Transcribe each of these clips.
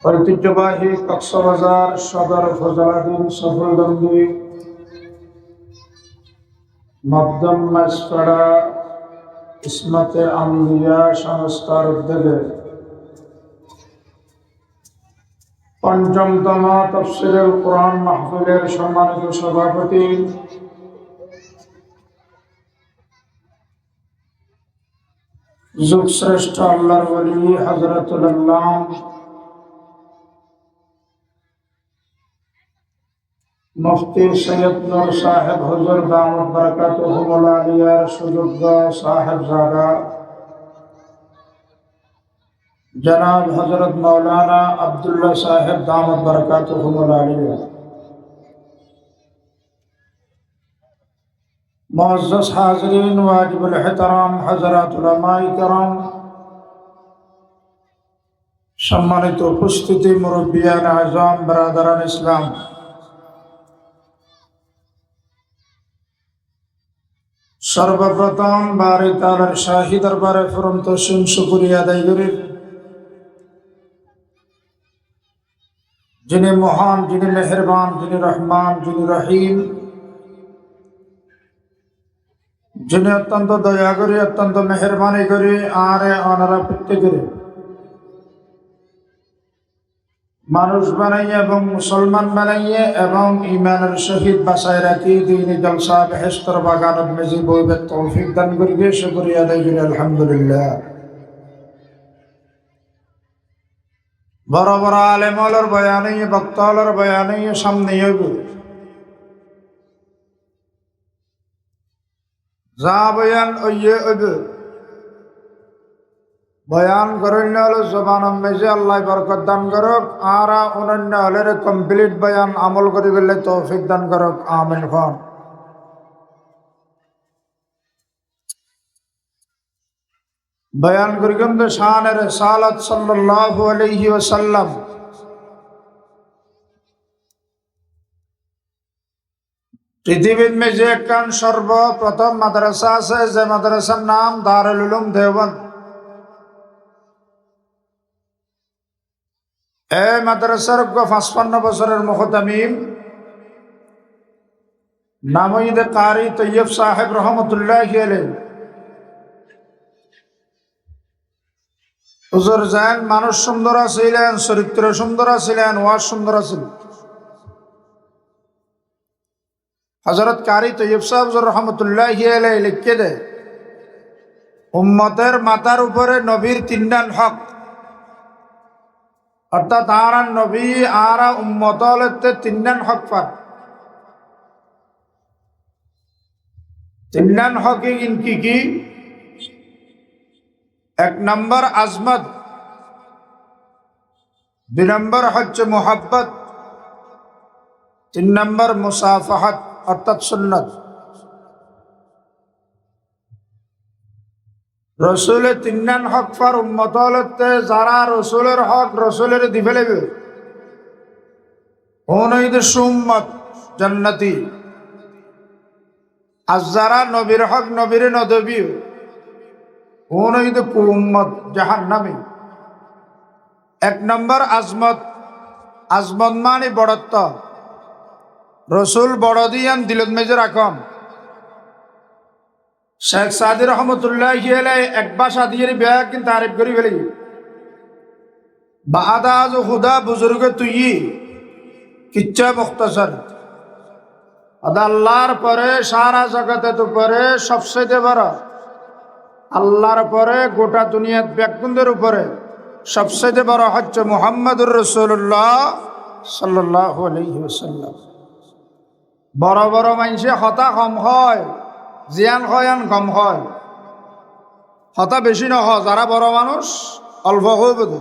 ঐতিহ্যবাহী কক্সবাজার সদর ফজলাদ্দিন সফরদন্দি মধ্যম মাসপাড়া ইসমতে আম্বিয়া সংস্থার উদ্যোগে পঞ্চমতম তাফসীরুল কোরআন মাহফিলের সম্মানিত সভাপতি যুগশ্রেষ্ঠ আল্লাহর ওলি হযরতুল আল্লাহ মুফতি সৈয়দ নূর সাহেব হুজুর দামত বরকাতুহুল আলিয়ার সুযোগ্য সাহেবজাদা জনাব হযরত মাওলানা আব্দুল্লাহ সাহেব দামত বরকাতুহুল আলিয়া, মুআজ্জাজ হাজিরিন ওয়াজিবুল ইহতারাম হযরত উলামায়ে কেরাম, সম্মানিত উপস্থিতি, মুরব্বিয়ান আযম, ব্রাদারান ইসলাম, সর্বপ্রথম বারি তাআলার শাহী দরবারে ফুরন্ত শুকরিয়া আদায় করি, যিনি মহান, যিনি মেহেরবান, যিনি রহমান, যিনি রহিম, যিনি অত্যন্ত দয়া করি, অত্যন্ত মেহরবানি করি আরে অনারা প্রত্যেকের মানুষ বানাইয়ে এবং মুসলমান বানাইয়ে এবং ইমানের শহীদ বাসায় রাখি দিনী জলসা বেহেশতর বাগানত মেজি বইবে তৌফিক দান করিবে, শুকরিয়া আদায় করি আলহামদুলিল্লাহ। বড় বড় আলেমর বয়ানে, বক্তার বয়ানে সামনে যা বয়ান ওইয়ে বয়ান করেন হলো জবান মেজে আল্লাহ বরকত দান করক, আর অনন্য হলে কমপ্লিট বয়ান আমল করি গেলে তৌফিক দান করক, আমিন খান। বয়ান করি কিন্তু শান রিসালাত সাল্লাল্লাহু আলাইহি ওয়াসাল্লাম, পৃথিবীর মেজে একখান সর্বপ্রথম মাদ্রাসা আছে, যে মাদ্রাসার নাম দারুল উলুম দেওবন্দ। এই মাদ্রাসার 55 বছরের মুহতামিম নামঈদ কারি তৈয়ব সাহেব রহমতুল্লাহি আলাইহি হুজুর জান মানুষ সুন্দর ছিলেন, চরিত্র সুন্দর ছিলেন, ওয়াজ সুন্দর ছিল। হযরত কারি তৈয়ব সাহেব রহমতুল্লাহি আলাইহি লিখে দেয়, উম্মতের মাথার উপরে নবীর তিনটান হক, অর্থাৎ আর নবী আর উম্মত হলতে তিনটান হক পান। তিনটান হক কি কি? 1 নম্বর আজমত, 2 নম্বর হচ্ছে মুহাব্বত, 3 নম্বর মুসাফাহাত অর্থাৎ সুন্নত। রসুলের 3 হক পার উম্মত হলতে যারা রসুলের হক রসুলের দিবে লেবে ওনইদ সুম্মত জান্নাতি, আর যারা নবীর হক নবীর নদবী ওনইদ কুম্মত জাহান্নামী। 1 নম্বর আজমত, আজমত মানে বড়ত্ব, রসুল বড় দিয়ান দিলত মেজে রাখম। শেখ সাদি রহমতুল্লাহি আলাইহি এক ভাষা দিয়ে বেয়া কিন্তু তারিফ করি ফেলি, বাদাজ খুদা বুজুর্গ তুই কিচ্ছা মুখতাসর, আল্লাহর পরে সারা জগতের উপরে সবচেয়ে বড়, আল্লাহর পরে গোটা দুনিয়ার ব্যক্তিদের উপরে সবচেয়ে বড় হচ্ছে মুহাম্মদুর রাসূলুল্লাহ সাল্লাল্লাহু আলাইহি ওয়াসাল্লাম। বড় বড় মানুষে হতা কম হয়, জিয়ান হয়ান কম হয়, হতা বেশি নহয়। যারা বড় মানুষ অল্প হয়ে বোধ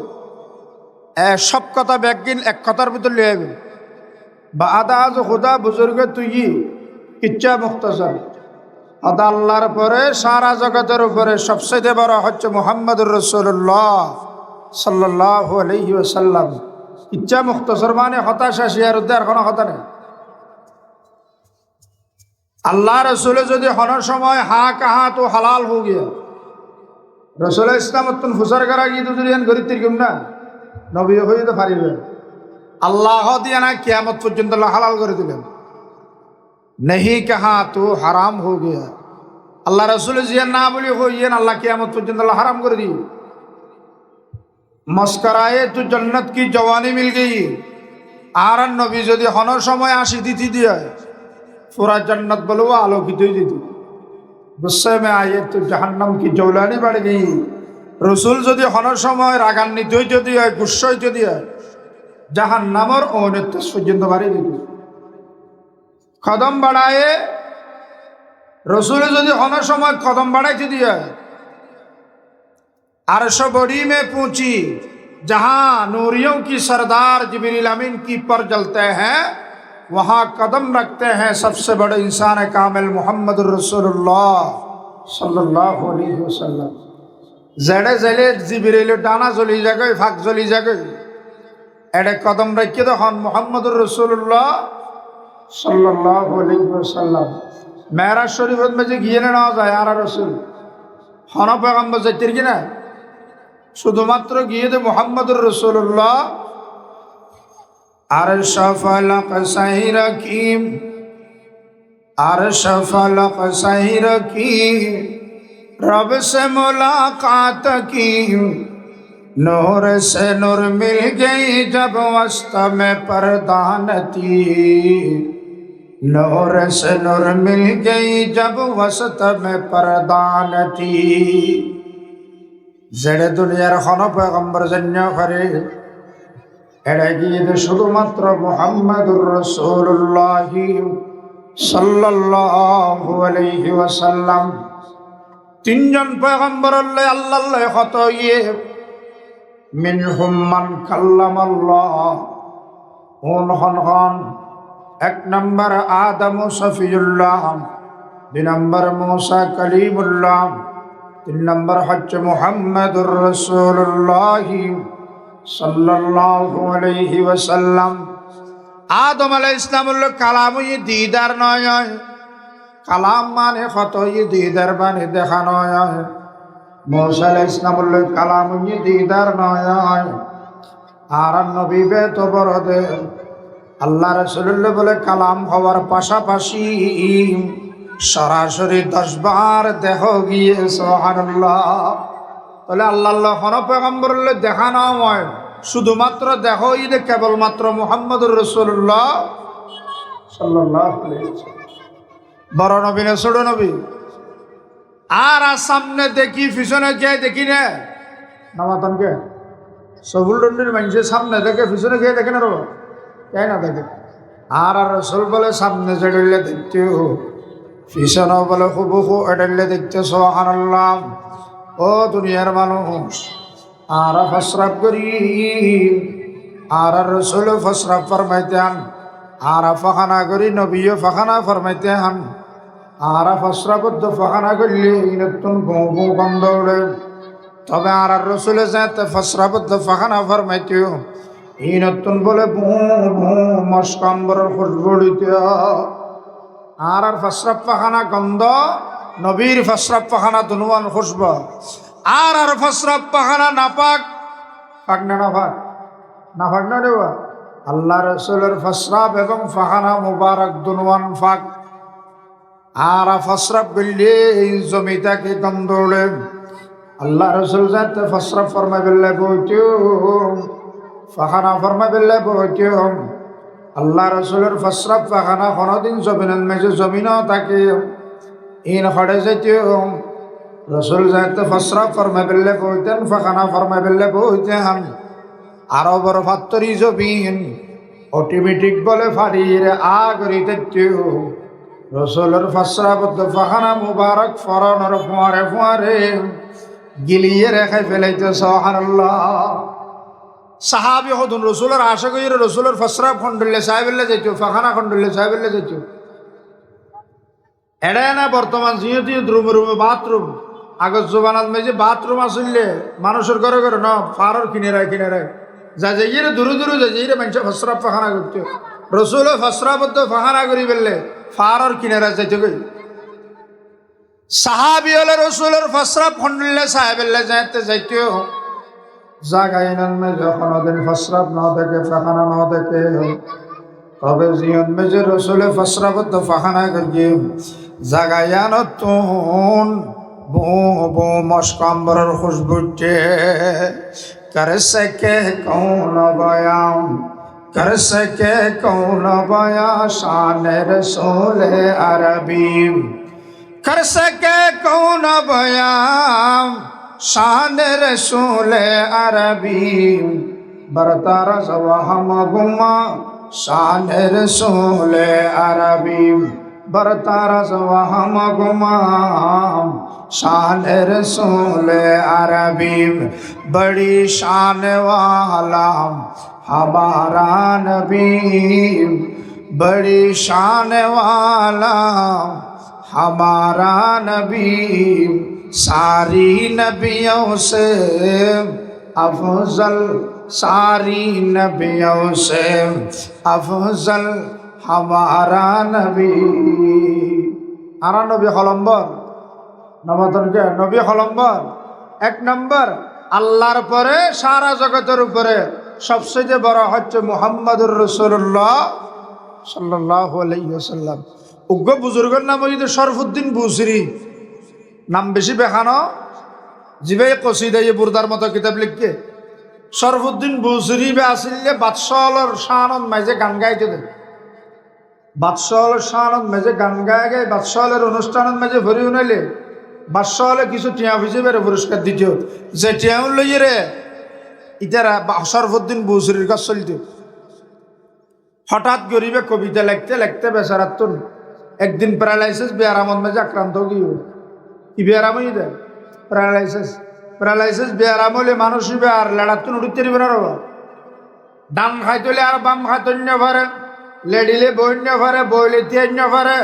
সব কথা ব্যাগিন এক কথার ভিতর লিয়ে আইবে, বা আদাজ খুদা বুজুর্গ তুই কিচ্ছা মুখতাসর, আদা আল্লাহর পরে সারা জগতের উপরে সবচেয়ে বড় হচ্ছে মুহাম্মদুর রাসূলুল্লাহ সাল্লাল্লাহু আলাইহি ওয়াসাল্লাম। কিচ্ছা মুখতাসর মানে হতাশা শেয়ার উদ্ধার কোনো কথা নেই। আল্লাহ রসুলে যদি হনার সময় হা কাহা তো হালাল হো গিয়া, রসুল ইসলাম ফুসার করা গিয়ে তো যদি গরিব তিরকম না নবী হইতে পারিবে আল্লাহ দিয়া না কিয়ামত পর্যন্ত হালাল করে দিলেন नहीं कहा तो हराम हो गया अल्लाह रसूल जिया ना बोली हो ये अल्लाह कियामत पर्यंत अल्लाह हराम कर दी मस्कराए तो जन्नत की जवानी मिल गई आर नबी यदि हनर समय आशी दिथि दिया पूरा जन्नत बोलो आलोकित ही दिथि गुस्से में आए तो जहन्नम की जौलानी बढ़ गई रसूल यदि हनर समय रागान्वित যদি হয় गुस्सा যদি হয় जहन्नमर औनत्य पर्यंत बाड़ी दिथि कदम बढ़ाए रसूल यदि हनर समय कदम बढ़ाई दिया अर्श बड़ी में पहुंची जहां नूरियों की सरदार जिब्रील अमीन की पर जलते हैं वहां कदम रखते हैं सबसे बड़े इंसान कामिल मोहम्मद रसूलुल्लाह सल्लल्लाहु अलैहि वसल्लम जेड़े जले जिब्रील डाना जली जागे फाक जली जागे एडे कदम रखिए तो हम मोहम्मद रसूलुल्लाह सल्लल्लाहु अलैहि वसल्लम मेरा शरीफ में जो गिয়ে নেওয়া যায় আর রাসূল হন পয়গম্বর যাইতের কি না শুধুমাত্র গিয়ে দে মুহাম্মদুর রাসূলুল্লাহ আরশ ফালাক সাহিরা কি আরশ ফালাক সাহিরা কি রব से मुलाकात की नूर से नूर मिल गई जब वस्त में परदानती नूर से नूर मिल गई जब वसत में परदान थी जेड़े दुनियार खनो पैगम्बर जन्य करे एड़े गीत शुधुमात्र मुहम्मदुर रसूलुल्लाह सल्लल्लाहु अलैहि वसल्लम तीनजन पैगम्बर अल्लाह खत ये मिनहुम मन कल्लमल्लाह उन खन एक नंबर आदम सफीउल्लाह दो नंबर मूसा कलीमुल्लाह तीन नंबर हज मुहम्मदुर रसूलुल्लाह सल्लल्लाहु अलैहि वसल्लम आदम अलैहिस्सलाम कलाम ये दीदार नय कलाम माने खत ये दीदार माने देखा नय मूसा अलैहिस्सलाम कलाम ये दीदार नय आर नबी बे तो बड़ दे আল্লাহ রাসূলুল্লাহ বলে কালাম হওয়ার পাশাপাশি সরাসরি 10 বার দেখো গিয়ে সুবহানাল্লাহ তাহলে আল্লাহ কোন পয়গম্বরের দেখা না হয় শুধুমাত্র দেখো ইদে কেবলমাত্র মুহাম্মদুর রাসূলুল্লাহ সাল্লাল্লাহু আলাইহি ওয়াসাল্লাম বড় নবী না ছোট নবী আর সামনে দেখি পিছনে কে দেখি না নামাতন কে সবুল দন্ডির মানুষের সামনে দেখে পিছনে কে দেখে না রে তাই না দেখে আর রাসূল বলে সামনে যেড়লে দেখতে পিছনে বলে হুবহু এড়লে দেখতে সুবহানাল্লাহ ও দুনিয়ার মানুষ আর ফসরাব করি আর রাসূল ফসরাব ফরমাইতেন আর ফাখানা করি নবীও ফাখানা ফরমাইতেন আর ফসরাব তো ফাখানা করলে নতুন গো গন্ধ ওড়ে তবে আর রাসূল যাতে ফসরাব তো ফাখানা ফরমাইতেও এই নতুন বলে মস্কাম্বরের খুশবু দিতে আর ফসরাব পাখানা গন্ধ নবীর ফসরাব পাখানা দুনুয়ান খুশবু আর ফসরাব পাখানা নাপাক পাক না নাপাক নাপাক না দেবা আল্লাহ রাসূলের ফসরাব এবং পাখানা মুবারক দুনুয়ান পাক আর ফসরাব গলে জমিটাকে গন্ধ ওড়ে আল্লাহ রাসূল যাতে ফসরাব ফরমাই বললে বইতো ফাখানা ফরমা বিল্লাহ বহতিম আল্লাহ রাসূলের ফসরাব ফাখানা কোনদিন জমিনের মেঝে জমিনও থাকে ইন খড়ে যাইতিম রাসূল যাতে ফসরাব ফরমা বিল্লাহ বহতেন ফাখানা ফরমা বিল্লাহ বহতেন আরবর ফাত্তরি জমিন অটোমেটিক বলে ফাড়ির আগরিতে রাসূলের ফসরাব ফাখানা মুবারক ফরানোর ফুয়ারে ফুয়ারে গিলিয়ে রেখে ফেলাইতে সুবহানাল্লাহ সাহাবি হদুন রসুলের আশা করি রসুলের ফসরাব খন্ডুল্লে সাহেবুল্লাহ যাইতো ফাখানা খন্ডুল্লে সাহেবুল্লাহ যাইতো এড়ে না বর্তমান যেহেতু রুমে বাথরুম আগত জবানাত মেজে বাথরুম আসলে মানুষের ঘরে ঘরে না ফারর কিনে রায় যা যাইয়ে দূরে দূরে যাইয়ে মানুষ ফসরাব ফাখানা করতো রসুলের ফসরাবদ্ধ ফাখানা করি বললে ফারর কিনে রায় যাইতো গই সাহাবি হলে রসুলের ফসরাব খন্ডুল্লে সাহেবুল্লাহ যাইতে যাইতো জাগাইনান মে যখন ওদিন ফসরাব না দেখে ফাখানা না দেখে তবে জিয়ন মে যে রসুলে ফসরাব তো ফাখানা করিয়ে জাগাইয়ান তুন বো বো মস্কাম্বরের খুশবুটে कर सके कौन बयां कर सके कौन बयां शान रसूल अरबी कर सके कौन बयां शान रसूल अरबी बरतारा सवाहम गुमा शान रसूल अरबी बरतारा सवाहम गुमा शान रसूल अरबी बड़ी शान वाला हमारा नबी बड़ी शान वाला हमारा नबी सारी नबियों से अफजल सारी नबियों से अफजल हमारा नबी आरा नबी खलम्बर নবতনকে নবী হলম্বর এক নম্বর আল্লাহর পরে সারা জগতের উপরে সবচেয়ে বড় হচ্ছে মুহাম্মাদুর রাসূলুল্লাহ সাল্লাল্লাহু আলাইহি ওয়াসাল্লাম। উগ্র বুজুর্গের নাম হইতে শরফুদ্দিন বুসরি নাম বেশি বেখানো জিবে কসিদা বুরদার মতো কিতাব লিখকে শরফুদ্দিন বুসরি বে আসিলে বাদশাহর শানত মাঝে গান গাইতে দেয় বাদশাহর শানত মাঝে গান গায় গায় বাদশাহর অনুষ্ঠানের মাঝে ভরি উনাইলে বাদশাহ হলে কিছু টিয়া হিসেবে পুরস্কার দিত যে টিয়া লইয়ে রে ইতারা শরফুদ্দিন বুসরির কাছে চলিত হঠাৎ গরিবে কবিতা লিখতে লিখতে বেচারাতুন একদিন প্যারালাইসিস বেয়ারামত মাঝে আক্রান্ত গিয়ে কি বেয়ারাম হয়ে যায় প্যারালাইসিস বেয়ারাম হলে মানুষ আর লেড়াতুন উড়িতে দিবে না রবা ডান খাইতলে আর বাম খাইতন্য পারে লেডিলে বইন্য পারে বইলে তিয়ান্য পারে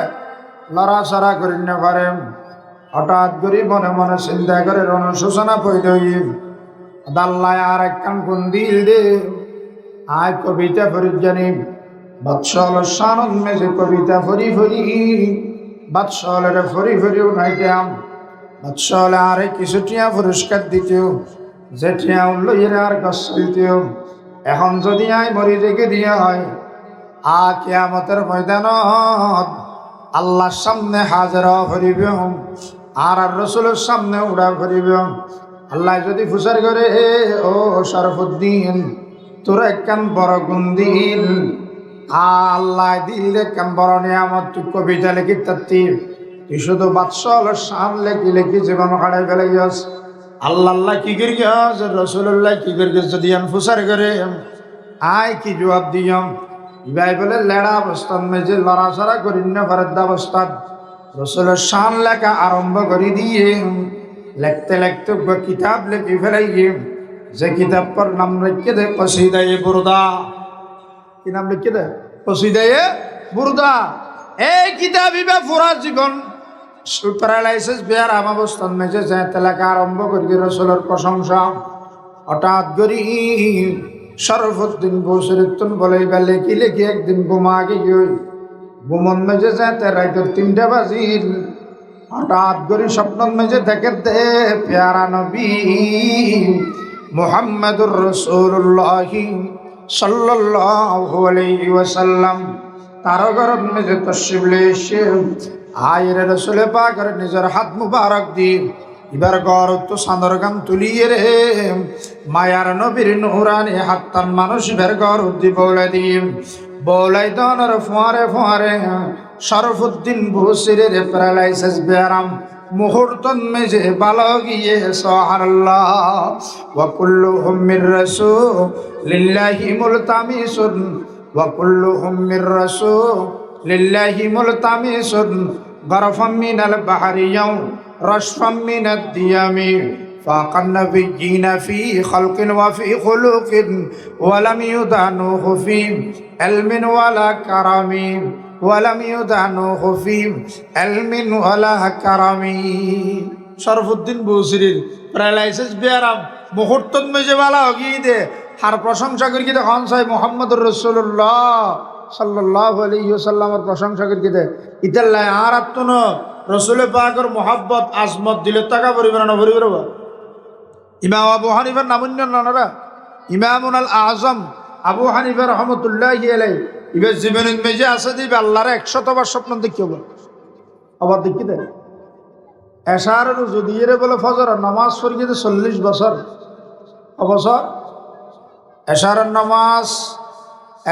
লড়াচড়া করিন্য পারে হঠাৎ করে মনে মনে চিন্তা করে অনুশোচনা পইল দাল্লায় আর একখান কোন দিল দে আয় কবিতা ফরি জানি বাদশাহ শানত মেজে কবিতা ফরি ফরি বাদশাহের ফরি ফরি উঠাইতাম বাদশাহ আরে কিছু টিয়া পুরস্কার দিত যে টিয়া লইয়ে আর গাছ চলিত এখন যদি আয় মরি রেখে দিয়া হয় কিয়ামতের ময়দানত আল্লাহর সামনে হাজরা করিব আর রসুলের সামনে উড়া করিব আল্লাহ যদি ফুসার করে ও শরফুদ্দিন তোর একখান বড় গুণ দিল আল্লাহ দিল একখান বড় নিয়ামত তুই কবিতা লিখি তাত্তি তুই শুধু বাদশাহ শান লেখি লেখি জীবন কাটাই ফেলে গিয়েছ আল্লাহ কি করি গিয়েছ রসুল্লাহ কি করি গিয়েছ যদি ফুসার করে আয় কি জবাব দিয়ম ইবাই বলে লেড়া অবস্থান মেজে লড়াচড়া করি না ভারত অবস্থান রসুলের শান লেখা আরম্ভ করে দিয়ে লিখতে লিখতে কিতাব লিখে ফেলাই যে কিতাব পর নাম রেখে দে কসিদায়ে বুরদা কি নাম লিখে দে কসিদায়ে বুরদা এই কিতাব ইবা পুরা জীবন প্যারালাইসিস বেয়ার অবস্থান মেজে যেতে লেখা আরম্ভ করি রসুলের প্রশংসা হঠাৎ করি শরফুদ্দিন বসরিতুন বলে লেখি লেখি একদিন ঘুমা গিয়ে ঘুমন মেজে যেতে রাইতের 3টা বাজিল হঠাৎ করে স্বপ্ন মেজে দেখে দে প্যারা নবী মুহাম্মাদুর রাসূলুল্লাহ সাল্লাল্লাহু আলাইহি ওয়াসাল্লাম তার গরব মেজে তশরিফ লেছে আয়ের রসুল পাকের নিজের হাত মুবারক দি এবার গর তো সান্দর গান তুলিয়ে রে মায়ার নবীর নুরানি হাত্তান মানুষ বের গর দি বলাই দনের ফোয়ারে ফোয়ারে শরফুদ্দিন বুসিরের প্যারালাইসিস বেয়ারাম মুহূর্তন মেজে ভালো গিয়ে সুবহানাল্লাহ ওয়া কুল্লুহুম মির রাসূলিল্লাহি মুলতামিসুন ওয়া কুল্লুহুম মির রাসূলিল্লাহি মুলতামিসুন গরফাম মিনাল বাহরিয়াও رشفا من الديام فاق النبيين في خلق وفي خلق ولم يدانوه في علم ولا كرم ولم يدانوه في علم ولا كرم শরফুদ্দিন বুসরির প্যারালাইসিস বেয়ারাম মুহূর্তত মেজে বালা হগিয়ে দে হার প্রশংসা করি কি দেখুন সাহেব মুহাম্মদুর রাসূলুল্লাহ সাল্লাল্লাহু আলাইহি ওয়াসাল্লামের প্রশংসা করি দে ইতাল্লাহ আর আত্মন রসুল পাকের মোহাব্বত আজমত দিলে টাকা পরিবে না পরিবে ইমাম আবু হানিফার নামুন্য নানারা ইমামুল আল আজম আবু হানিফা রহমতুল্লাহি আলাইহি ইবে জীবনের মেজে আছে দিবে আল্লাহর 100বার স্বপ্ন দেখি হবে আবার দেখি দেয় এশারের যদি এর বলে ফজর নামাজ পড়িয়ে 40 বছর অবসর এশারের নামাজ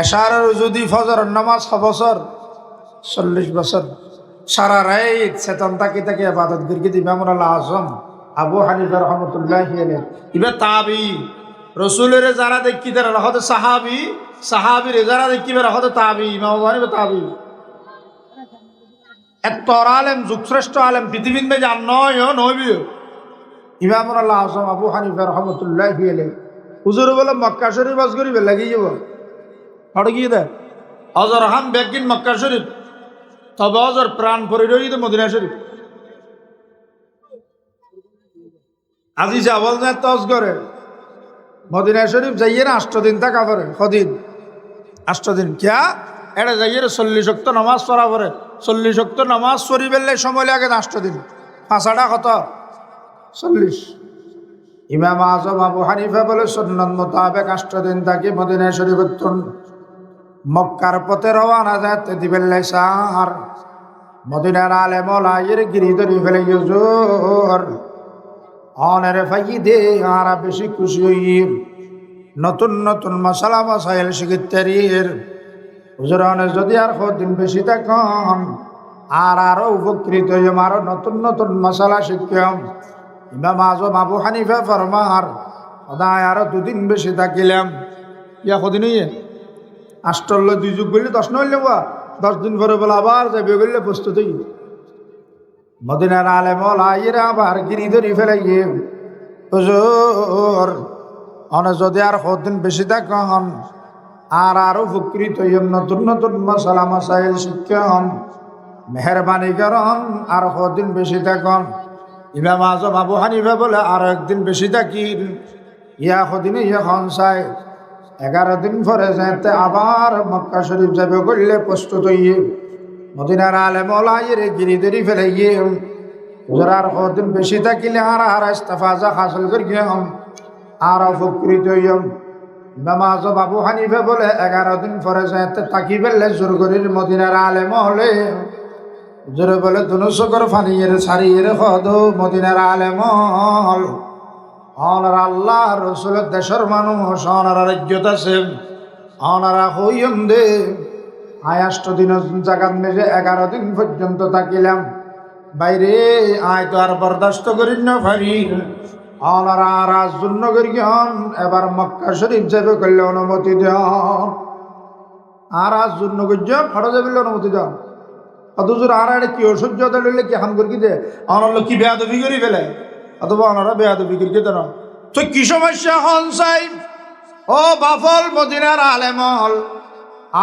এশারের যদি ফজর নামাজ বছর 40 বছর সারা রাত চেতন তাকি তাকে ইবাদত করি ইমামুল আল আজম আবু হানিফা রহমতুল্লাহি আলাইহি ইবে তাবি রসুলের যারা দেখি তারা হতে সাহাবি সাহাবির যারা দেখি বের হতে তাবি ইমাম আবু হানিফা তাবি এত আলেম যুগশ্রেষ্ঠ আলেম পৃথিবীর মে জান নয় নবী ইমামুল আল আজম আবু হানিফা রহমতুল্লাহি আলাইহি হুজুর বলে মক্কা শরীফ বাস করিবে লাগি যাব হড় গিয়ে দে হজর হাম বেগিন মক্কা শরীফ তবে হজর প্রাণ পরিরহিত মদিনা শরীফ আজি যাবল না তজ করে মদিনা শরীফ যাইয়ে না 8 দিন থাকা পরে কদিন 8 দিন কিয়া এটা যাইয়ে 40 ওয়াক্ত নামাজ পড়া পরে 40 ওয়াক্ত নামাজ পড়ি বেললে সময় লাগে 8 দিন পাঁচাটা কত 40 ইমাম আজম আবু হানিফা বলে সুন্নাত মোতাবেক 8 দিন থাকি মদিনা শরীফ মক্কার পথে রওনা যাতে দিবেল্লাই সার মদিনার আলেম ওলাইয়ের গিরি ধরি ফেলে হুজুর অনেরে ফাইয়ে দে আর বেশি খুশি হই নতুন নতুন মশলা মশাইল শিখিতারির হুজুর অনেক যদি আর কদিন বেশি থাকুন আর আরো উপকৃত হইম আরো নতুন নতুন মশলা শিখিম ইমাম আজম আবু হানিফা ফরমার সদায় আরো 2 দিন বেশি থাকিলাম ইয়া কদিন হইয়ে 8 2 যুগ বললে 10 নইলে 10 দিন পরে বলে আবার যাবে বললে প্রস্তুত হই মদিনার আলেম ওলাইয়ের আবার গিরি ধরি ফেলে গিয়ে হুজুর অনে যদি আর কদিন বেশি থাকুন আর আরো উপকৃত হইম নতুন নতুন মশলা মশাইল শিক্ষণ মেহরবানি করন আর কদিন বেশি থাকুন ইমাম আজম আবু হানিফা বলে আর একদিন বেশি থাকি ইয়া কদিনে ইয়া খন চাই 11 দিন পরে যাতে আবার মক্কা শরীফ যাবে করলে প্রস্তুত হইয়ে মদিনার আলেম ওলাইয়ের গিরি ধরি ফেলে গিয়ে হুজুর আর কদিন বেশি থাকিলে আর ইস্তেফাজা হাসিল করি গিয়াম আর উপকৃত হইম ইমাম আজম আবু হানিফা বলে 11 দিন পরে যাতে থাকি ফেললে জোর করির মদিনার আলেম হলে হুজুরে বলে দুনুসকর ফানিয়ের ছাড়িয়ে হদ মদিনার আলেম হল অনার আল্লাহ রসুলের দেশের মানুষ অনারা রাজ্যত আছে অনারা হইম দে 8 দিন জাগাত মেজে 11 দিন পর্যন্ত থাকিলাম বাইরে আয় তো আর বরদাস্ত করি না পারি অনারা রাজনগর গিয়ন এবার মক্কা শরীফ যাবে করলে অনুমতি দেন আর রাজনগর যান ফটো যাবে অনুমতি দেন অথচুর আর একটা কি অসহ্যতা লইলে কি হাম করি দে অনার কি বেয়াদবি করি ফেলে অথবা ওনারা বেয়াদবি করি কে দেন তো কি সমস্যা হন চাই ও বাফল মদিনার আলেমল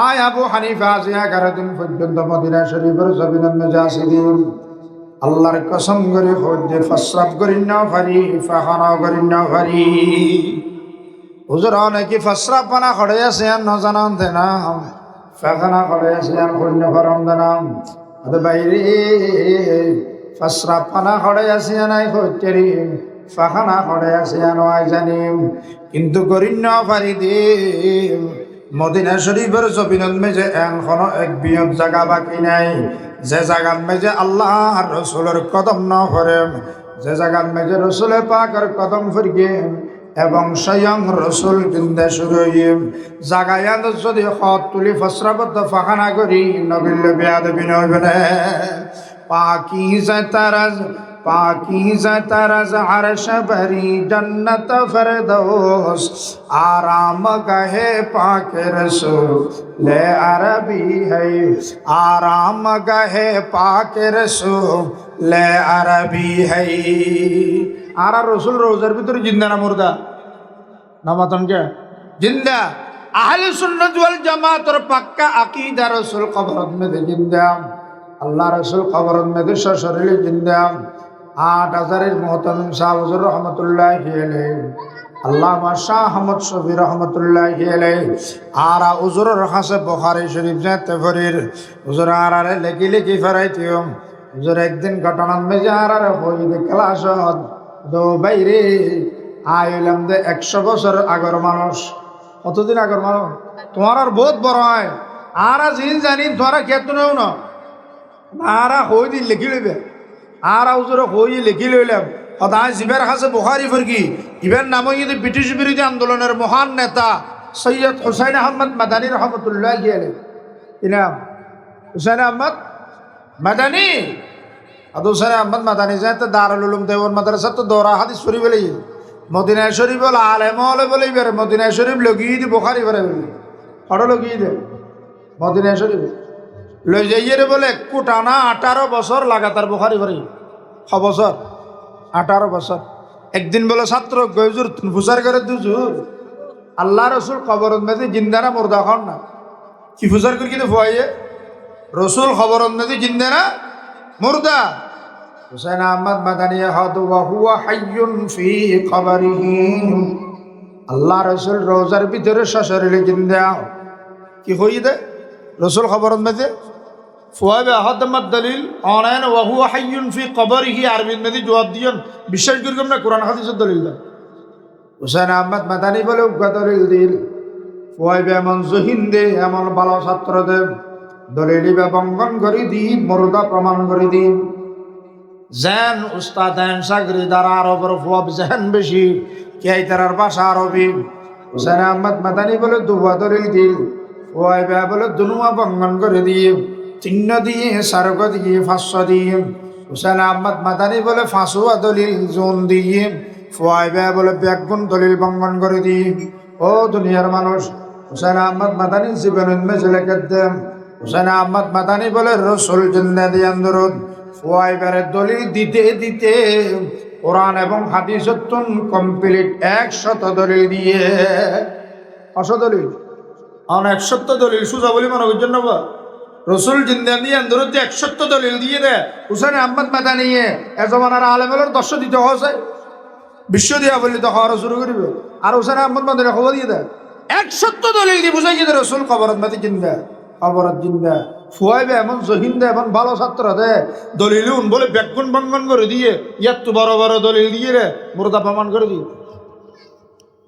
আয় আবু হানিফা আজ 11 দিন পর্যন্ত মদিনা শরীফের জমিনের মেজে আসিদিন আল্লাহর কসম করে হজ্জে ফসরাব করি না পারি ফাখানা করি না পারি হুজুর অনেকে ফসরাব পানা খড়ে আছে আর নজানান দেনা ফাখানা খড়ে আছে আর কন্য ফরম দেনাম আদে বাইরে ফসরাব পানা খড়ে আছে নাই হইতেরি ফাখানা খড়ে আছে নয় জানিম কিন্তু করি না পারি দে মদিনা শরীফের জমিনের মেজে এখনো এক বিয়ত জায়গা বাকি নাই যে জায়গার মেজে আল্লাহ আর রসুলের কদম ন করেন যে জায়গার মেজে রসুলে পাকের কদম ফিরগেন এবং স্বয়ং রসুল জিন্দা শুরু হইম জাগায় যদি হত তুলি ফসরাবদ্ধ ফাখানা করি নবিল্লে বেয়াদবি নইবে না পাকিজা তারাজ আরশ ভরি জন্নত ফেরদৌস আরাম গহে পাক রসূল ले अरबी है आराम गहे पाक रसूल ले अरबी है आरा रसूल रोजार ভিতরে জিন্দা না মুর্দা নামাতন কে জিন্দা আহলে সুন্নাত ওয়াল জামাতের পাক্কা আকীদা রসূল কবরত মে জিন্দা আল্লাহ রসূল কবরত মে শরীরে জিন্দা 8000 মুহতামিম শাহ হুজুর রহমাতুল্লাহি আলাইহি আল্লামা শাহ আহমদ শফি রহমতুল্লাহি আলাইহি আরা হুজুরের কাছে বুখারী শরীফ যেতে ফরির হুজুর আরারে লেখি লেখি ফরাইতিম হুজুর একদিন ঘটনার মেজে আরারে হই ক্লাস দো বাইরে আইলাম দে 100 বছর আগর মানুষ। কতদিন আগর মানুষ? তোমার আর বহুত বড় হয়। আর জিন জানি তোরা কেত নেও না, আরা হই দিন লিখি লইবে, আর আউজোর হই লিখি লইলাম। সদায় জিবের কাছে বুখারি ফরকি ইবের নাম কিন্তু ব্রিটিশ বিরোধী আন্দোলনের মহান নেতা সৈয়দ হুসাইন আহমদ মাদানী রহমতুল্লাহ আলাইহি। কি নাম? হুসাইন আহমদ মাদানী। আদু হুসাইন আহমদ মাদানী যায় তো দারুল উলুম দেওবন্দ মাদ্রাসা তো দৌরা হাদিস শরীফ বলে মদিনা শরীফ বলে আলেম হলে বলে বের মদিনা শরীফ লগিয়ে দি বুখারি করে বলে হড় লগিয়ে দে মদিনা শরীফ লই যাইয়ে রে বলে কুটানা 18 বছর লাগাতার বুখারি করে। 6 বছর 18 বছর। একদিন বলে ছাত্র গজুর ফুসার করে দুজুর আল্লাহ রসুল খবর মেদি জিন্দারা মুর্দা খান না কি ফুসার করে কিন্তু ফুয়াইয়ে রসুল খবর মেদি জিন্দারা মুর্দা। হুসাইন আহমদ মাদানী হাদ ওয়া হুয়া হাইয়ুন ফি কবরিহি। আল্লাহ রসুল রোজার ভিতরে সশরীরে জিন্দা কি হই দে রসুল খবর মেদি ফুয়াবে আহাদমাত দলিল অনায়ন ওয়া হুয়া হাইয়ুন ফি কবরিহি আরবির মেদি জবাব দিয়েন বিশ্বাস করি না কোরআন হাদিসের দলিল দেন। হুসাইন আহমদ মাদানী বলে উগ্র দলিল দিল ফুয়াবে এমন জহিন্দে এমন ভালো ছাত্র দেব দলিল বঙ্গন করে দি মুর্দা প্রমাণ করে দি জেন উস্তাদ সাগরি দ্বারা আরবের ফুয়াব জেন বেশি কে তার ভাষা আরবি। হুসাইন আহমদ মাদানী বলে দুয়া দলিল দিল ফুয়াবে বলে দুনুয়া বঙ্গন করে দিয়ে 3 দিয়ে সারগ দিয়ে 500 দিয়ে। হুসাইন আহমদ মাদানী বলে 500 দলিল জোন দিয়ে ফুয়াইবে বলে ব্যাগুন দলিল বঙ্গন করে দিয়ে। ও দুনিয়ার মানুষ হুসাইন আহমদ মাদানী জীবনের মেজে লেখে দেন। হুসাইন আহমদ মাদানী বলে রসুল জিন্দা দিয়ে আন্দোলন ফুয়াইবের দলিল দিতে দিতে কোরআন এবং হাদিস কমপ্লিট 100 দলিল দিয়ে 100 দলিল অনেক 100 দলিল সুজা বলি মনে করছেন না রসুল জিন্দা দিয়ে আন্দোলন 100 দলিল দিয়ে দেয় হুসাইন আহমদ মাদানী এ জমানার আলেমের 10 দিতে হচ্ছে বিশ্ব দিয়া বললি তো হওয়ার শুরু করিবে। আর হুসাইন আহমদ মাদানী খবর দিয়ে দেয় 100 দলিল দিয়ে বুঝাই গিয়ে রসুল খবরত মাতি জিন্দা খবরত জিন্দা ফুয়াইবে এমন জহিন্দা এমন ভালো ছাত্র দে দলিল বলে ব্যাগুন বঙ্গন করে দিয়ে ইয়াত তো বড় বড় দলিল দিয়ে রে মুর্দা প্রমাণ করে দিয়ে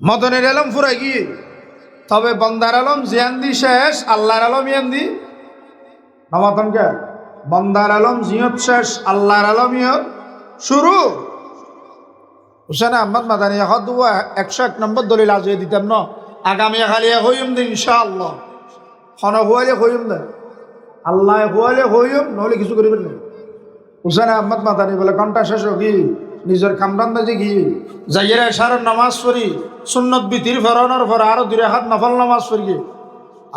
মদনের আলম ফুরাই গিয়ে তবে বন্দার আলম জিয়ান্দি শেষ আল্লাহর আলম ইয়ান্দি নমাতনকে বন্দার আলম জিয়ত শেষ আল্লাহর আলম ইয়ত শুরু। হুসাইন আহমদ মাদানী 101 নম্বর দলিল আজিয়ে দিতাম ন আগামী খালি হইম দে ইনশাআল্লাহ খন হুয়ালে হইম দে আল্লাহ হুয়ালে হইম নহলে কিছু করিবেন না। হুসাইন আহমদ মাদানী বলে ঘন্টা শেষ কি নিজের কামরান বাজে কি যাইয়ের এশারের নামাজ পড়ি সুন্নত বিতির ফেরানোর পর আরো 2 রাকাত নফল নামাজ পড়ি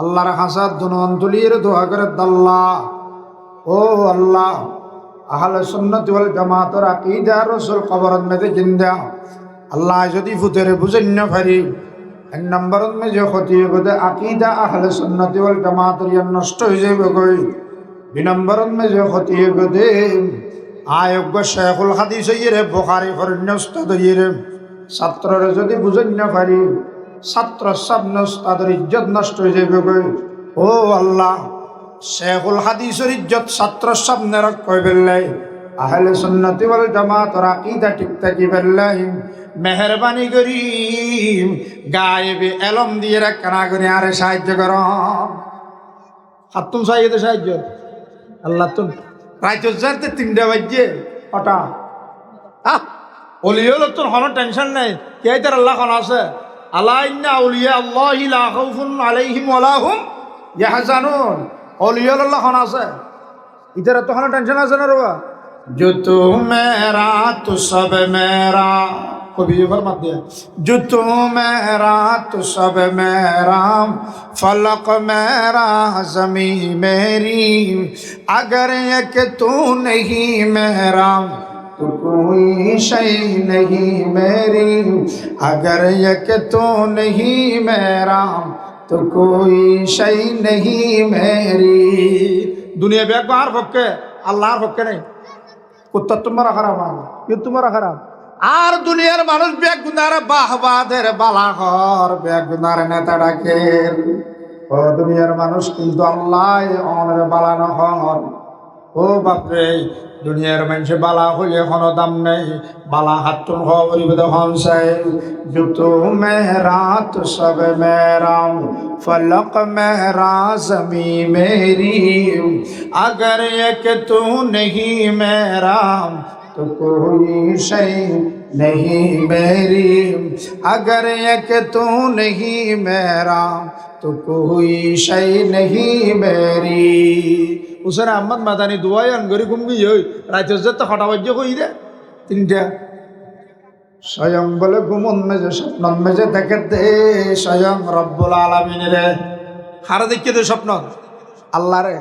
আল্লাহর হাসাদ দুনন তুলিয়ে দোয়া করে আল্লাহ ও আল্লাহ আহলে সুন্নাত ওয়াল জামাতের আকীদা রাসূল কবরত মেতে জিন্দা আল্লাহ যদি ফুতেরে বুঝন্ন পারি 1 নম্বরত মে যে ক্ষতি হবে আকীদা আহলে সুন্নাত ওয়াল জামাতের নষ্ট হয়ে যাবে কই 2 নম্বরত মে যে ক্ষতি হবে আয়োগ্য শেখুল হাদিস ইরে বুখারী ফরন্য উস্তাদ ইরে ছাত্ররে যদি বুঝন্ন পারি ছাত্র সামনে উস্তাদের ইজ্জত নষ্ট হয়ে যাবে কই। ও আল্লাহ শেখুল হাদিসের ইজ্জত ছাত্র সামনে রাখই বেল্লাই আহলে সুন্নাত ওয়াল জামাতের আকীদা ঠিক থাকি বেল্লাই মেহেরবানি করি গায়েবে এলম দিয়ে রাখনা করে আরে সাহায্য কর হাতুম সাইয়েদে সাহায্য আল্লাহ তুমি রাইতো জানতে 3টা বাজে ওটা ওলিয়ল তোর কোনো টেনশন নাই কে তার আল্লাহ কোন আছে আলা ইন্না আউলিয়া আল্লাহি লা খাউফুন আলাইহিম ওয়ালা হুম ইয়াহজানুন ওলিয়ল আল্লাহ কোন আছে ইধার তো কোনো টেনশন আছে না রবা जो तू मेरा तो सब मेरा कभी फरमात दिया जो तू मेरा तो सब मेरा फलक मेरा ज़मी मेरी अगर ये कि तू नहीं मेरा तो कोई शय नहीं मेरी अगर ये कि तू नहीं मेरा तो कोई शय नहीं मेरी। दुनिया बेग बाहर फक्के अल्लाह फक्के नहीं কুত্তা তোমারা খারাপ কি তোমারা খারাপ আর দুনিয়ার মানুষ বেগুনারে বাহবাদের বালাঘর বেগুনারে নেতা ডাকেন ও দুনিয়ার মানুষ কিন্তু আল্লাহ অনের বালানো হন। ও ও বাপরে দুনিয়ার মানুষে বালা হইলে এখনো দাম নেই বালা হাতুন হইবে তখন চাই জুতো মেহরা তো সব মেরা ফলক মেহরা জমি মেরি अगर एक तू नहीं मेरा तो कोई शय नहीं मेरी अगर एक तू नहीं मेरा तो कोई शय नहीं मेरी হুসেন আহমদ মাদানী দুয়াই আনগরি ঘুমবি হই রাইতের যে তো হঠাবাজ্য কই রে তিনটা স্বয়ং বলে ঘুমন মেজে স্বপ্ন মেজে দেখে দে স্বয়ং রব্বুল আলামিন রে হারা দেখে দে স্বপ্ন আল্লাহ রে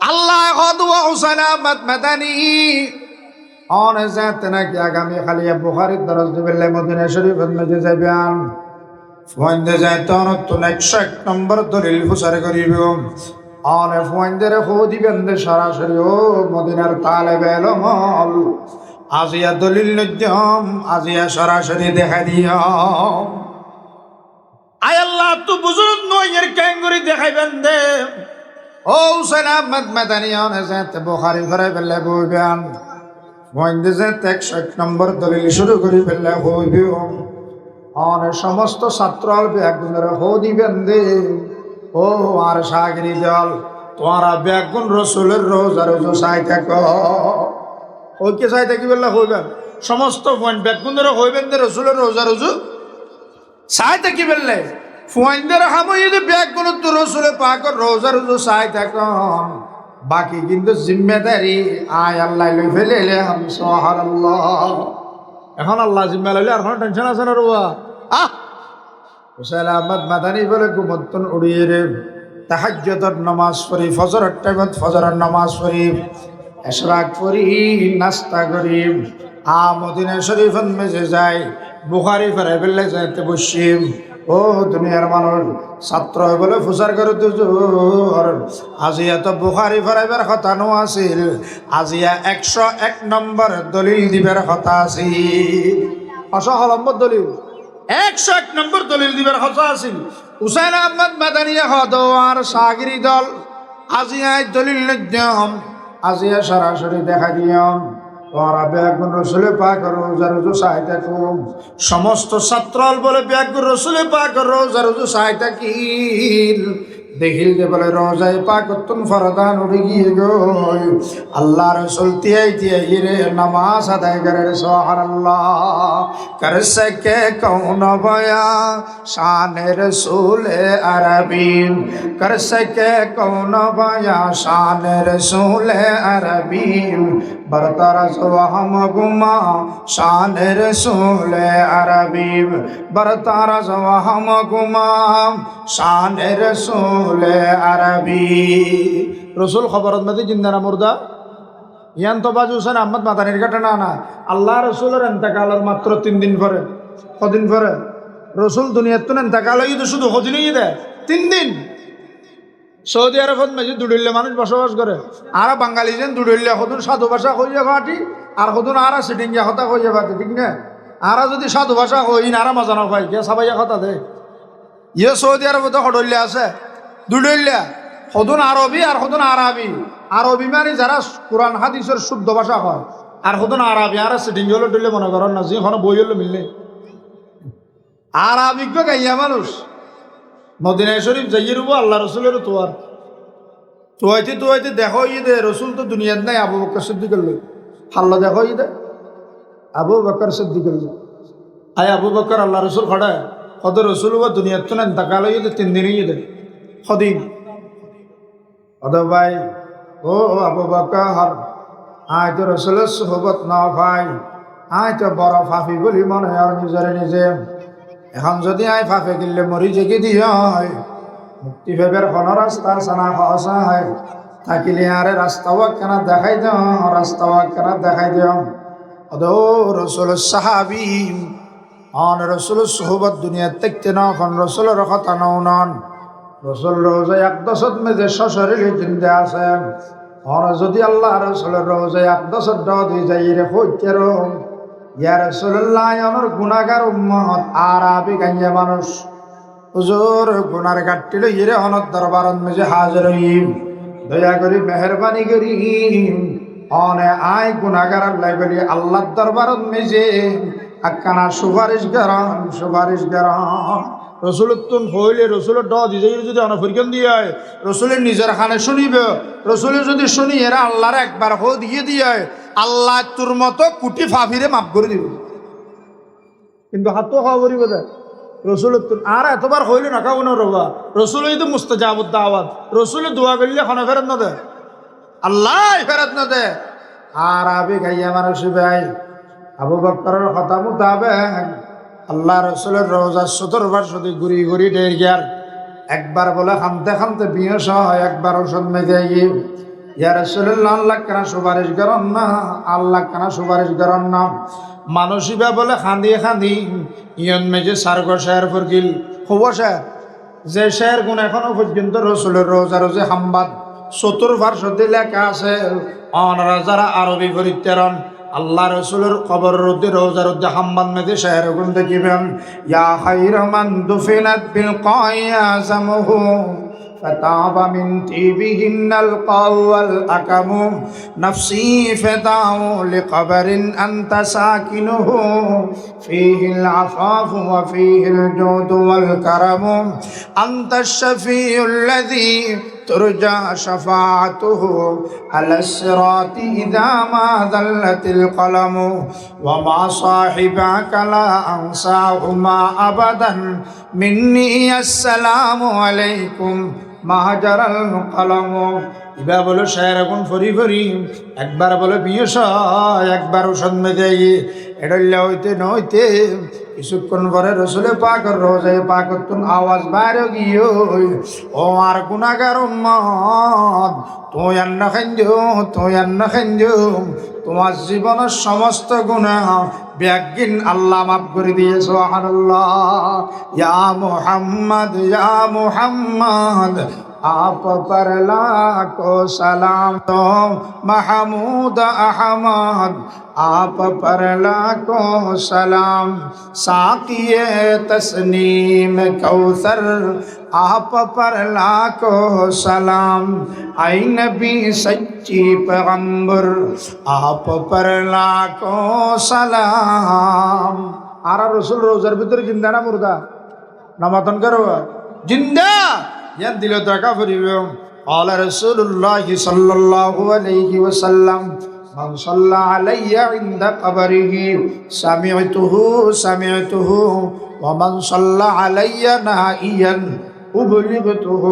আল্লাহ গদওয়া হুসেন আহমদ মাদানী অন যাতে নাকি আগামী খালি বুখারীর দরজ দিবেলে মদিনা শরীফের মধ্যে যাবেন ফোনদে যায় তো 101 নম্বর দলিল ফুসার করিব অন ফোনদের হো দিবেন দে সরাসরি ও মদিনার তালেবে ইলম আজিয়া দলিল নজম আজিয়া সরাসরি দেখা দিও আয় আল্লাহ তু বুজুর্গ নয়ের ক্যাঙ্গুরি দেখাইবেন দে ও হুসেন আহমদ মাদানী অন যাতে বুখারী ঘরে বেলে বইবেন ফোনদে যাতে 101 নম্বর দলিল শুরু করি বেলে হইবে অন সমস্ত ছাত্র ব্যাগুনের হো দিবেন দে ও আর সাগরি দল তোমারা ব্যাগুন রসুলের রোজা রোজা সাই থাকো ওকে সাই থাকি বললে হইবেন সমস্ত ফোন ব্যাগুনের হইবেন দে রসুলের রোজা রোজু সাই থাকি বললে ফোনদের হামই যদি ব্যাগুন তো রসুলে পাক রোজা রোজু সাই থাকো বাকি কিন্তু জিম্মেদারি আয় আল্লাহ লই ফেলে হাম সুবহানাল্লাহ এখন আল্লাহ জিম্মা লইলে আর কোনো টেনশন আছে না রুয়া হুসেন আহমদ মাদানী বলে ঘুমতন উড়িয়ে রে তাহাজ্জুদের নামাজ পড়ি ফজরের টাইমত ফজরের নামাজ পড়ি ইশরাক পড়ি নাস্তা করি মদিনা শরীফের মেজে যাই বুখারী ফেরে বেলে যাইতে বসিম ও দুনিয়ার মানুষ ছাত্র বলে ফুসার করে দুজোর আজিয়া তো বুখারী ফেরাইবার কথা নো আছিল আজিয়া 101 নম্বর দলিল দিবার কথা আছিল অসহলম্বর দলিল 101 নম্বর দলিল দিবার কথা আছিল হুসেন আহমদ মাদানী হদওয়ার সাগরি দল আজিয়া দলিল নজম আজিয়া সরাসরি দেখা দিয়ম তোরা ব্যাগুন রসুলে পাক রোজা রোজু সাইতা কুম সমস্ত ছাত্রল বলে ব্যাগুন রসুলে পাক রোজা রোজু সাইতা কিল দেখিল যে বলে রোজায় পাক তুন ফরদান উড়ে গিয়ে গই আল্লাহ রসুল তিয়াই রে নামাজ আদায় করে সুবহানাল্লাহ কর সকে কৌন বয়া শান রসুল আরবী কর সকে কৌন বয়া শান রসুল আরবী বরতরস ওহম গুমা শান রসুল আরবী বরতরস ওহম গুমা শান রসুল আরবি রসুল খবরত মধ্যে জিন্দানা মুর্দা ইয়ান তো বাজু হুসেন আহমদ মাদানীর ঘটনা না আল্লাহ রসুলের এন্তেকালের মাত্র 3 দিন পরে কদিন পরে রসুল দুনিয়ার তো এন্তেকাল হয়ে তো শুধু কদিনই দেয় 3 দিন সৌদি আরবত মেজি দুড়িল্লে মানুষ বসবাস করে আর বাঙালি যেন দুড়িল্লে সদুন সাধু ভাষা কইয়া ঘাটি আর সদুন আর সিটিংয়া কথা কইয়া ঘাটি ঠিক না আর যদি সাধু ভাষা কই আর মজা না পাই কে সাবাইয়া কথা দে ইয়ে সৌদি আরবতে হডল্লে আছে দুডল্লা সদুন আরবি আর সদুন আরবি আরবি মানে যারা কোরআন হাদিসের শুদ্ধ ভাষা হয় আর সদুন আরবি আর সিটিং হলো ডলে মনে করেন না যেখানে বই হলো মিললে আরবিজ্ঞ গাইয়া মানুষ মদিনা শরীফ যাইয়ে রুবো আল্লাহ রসুলের তোয়ার তোয়াইতে দেখো দে রসুল তো দুনিয়াত নাই আবু বকর সিদ্দিকের লোক হাল্লা দেখো দে আবু বকর সিদ্দিকের লোক আয় আবু বকর আল্লাহ রসুল খড়ায় কত রসুল বা দুনিয়াত তো নেন তাকাল 3 দিনই দে সদিন অদ ভাই ও আবু বকর আয় তো রসুলের সোহবত না ভাই আয় তো বড় ফাফি বলি মনে হয় আর নিজরে নিজে এখন যদি আয় ফাফে গিললে মরি জেগে দি হয় মুক্তি ভেবের কোনো রাস্তা সানা হসা হয় থাকিলে আরে রাস্তাও কেনা দেখাই দিও রাস্তাও কেনা দেখাই দিও অদ রসুল সাহাবি অন রসুল সোহবত দুনিয়া দেখতে না এখন রসুলের কথা নন রসুল রোজা 110 মেজে সশরীরে জিন্দে আছেন আর যদি আল্লাহ রসুলের রোজা 110 দিয়ে যাই রে হইতের ইয়া রাসূলুল্লাহ আমার গুনাহগার উম্মত আরবি গাইয়া মানুষ হুজুর গুনার গাট্টি লইরে অনর দরবারত মেজে হাজির হইম দয়া করি মেহেরবানি করি অনে আই গুনাহগার আল্লাহ বলি আল্লাহর দরবারত মেজে আকানা সুপারিশ গরম রসুলতুন হইলে রসুলের ড দিছে যদি অনফরিকন দিয়ে রসুলের নিজের খানে শুনিবে রসুলের যদি শুনি এরা আল্লাহর একবার হো দিয়ে আল্লাহ তোর মতো কুটি ফাফিরে মাফ করে দিবে কিন্তু হাতও খাওয়া করিব যায় রসুলতুন আর এতবার হইলে না খাবো না রবা রসুল তো মুস্তাজাবুদ দাওয়াত রসুলের দোয়া করলে খানা ফেরত না দেয় আল্লাহ ফেরত না দেয় আর আবে গাইয়া মানুষ ভাই আবু বকরের কথা মোতাবেক আল্লাহ রসুলের রোজা 17 বার শুধু ঘুরি ডের গিয়ার একবার বলে খামতে বিয়স হয় একবার ওষুধ মেজে গিয়ে ইয়া রাসূলুল্লাহ আল্লাহ কেন সুপারিশ করেন না আল্লাহ কেন সুপারিশ করেন না মানুষিবা বলে খান্দি ইয়ন মেজে সারগো শের ফরকিল খুব শের যে শের গুণ এখনো পর্যন্ত রসুলের রোজে হাম্বাদ 70 বার শুধু লেখা আছে অনরা যারা আরবি পরিত্যারণ আল্লাহ রসুলের কবর রুদ্দে রোজার উদ্দে হাম্বান মেদে শের গুণ দেখিবেন ইয়া খায়রা মান দুফিনাত বিল কায়াজামহু فتاب من طيبهن القاء والأكم نفسي فداء لقبر أنت ساكنه فيه العفاف وفيه الجود والكرم أنت الشفيع الذي ترجى شفاعته على الصراط إذا ما ذلت القلم وما صاحبك لا أنساهما أبدا مني السلام عليكم মাহাজারাল কলম ইবা বলো শের এখন ফরি একবার বলো বিয়স একবার ওষুধ মেজে এডল্লা হইতে নইতে কিছুক্ষণ পরে রসুলে পাকর রোজায় পাকতুন আওয়াজ বাইরে গিয়ে ও আর গুনাহগার উম্মত তুই আন্না খাইন্দ তোমার জীবনের সমস্ত গুনাহ ব্যাগিন আল্লাহ মাফ করে দিয়ে সুবহানাল্লাহ ইয়া মুহাম্মদ आप पर लाखो सलाम तो महमूद अहमद आप पर लाखो सलाम साकिए तस्नीम कौसर आप पर लाखो सलाम आई नबी सच्ची पैगंबर आप पर लाखो सलाम आरा रसूल रोजार भीतर जिंदा ना मुर्दा नामातन करो जिंदा ইয়ান দিল টাকা ফরিব قال رسول الله صلى الله عليه وسلم من صلى علي عند قبره سمعته ومن صلى علي نائيا أبلغته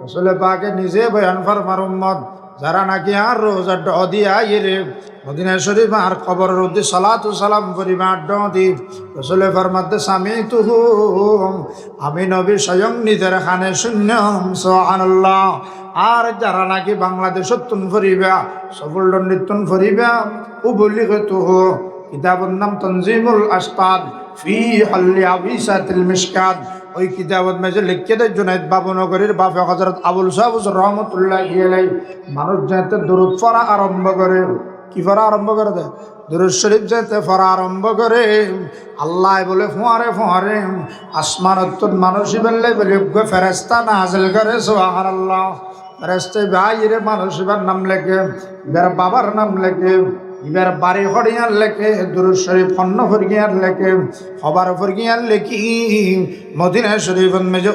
رسول পাক নিজে বয়ান ফরমার উম্মত যারা নাকি আর রোজা দিয়া ইরে মদিনা শরীফ আর কবরের উদ্দে সালাতু সালাম করিবা দি রাসূল ফরমাতে সামিতুহু আমি নবী স্বয়ং নিজের কানে শুনলাম সুবহানাল্লাহ আর যারা নাকি বাংলাদেশত তুন ফরিবা সফল দণ্ডিতন ফরিবা উবলিগতুহু কিতাবুন নাম তানজিমুল আসকাদ ফি হল্লি আবিসাতিল মিশকাত ওই কিতাবত মেজে লিখে দেয় জুনাইদ বাবুনগরীর বাপে হযরত আবুল সাহেব রহমতুল্লাহি আলাইহি মানুষ যাতে দরুদ পড়া আরম্ভ করে কি পড়া আরম্ভ করে দেয় দরুদ শরীফ যাতে পড়া আরম্ভ করে আল্লাহ বলে ফোয়ারে আসমানত মানুষই বললে বলে ফেরেশতা নাযিল করে সুবহানাল্লাহ ফেরেশতা ভাইরে মানুষের নাম লেখে এবার বাবার নাম লেখে এবার বাড়ি হরিয়ার লেখে দুরূদ শরীফ খন্ন ফরগিয়ার লেখে খবর ফরগিয়ার লেখি মদিনা শরীফ মেজে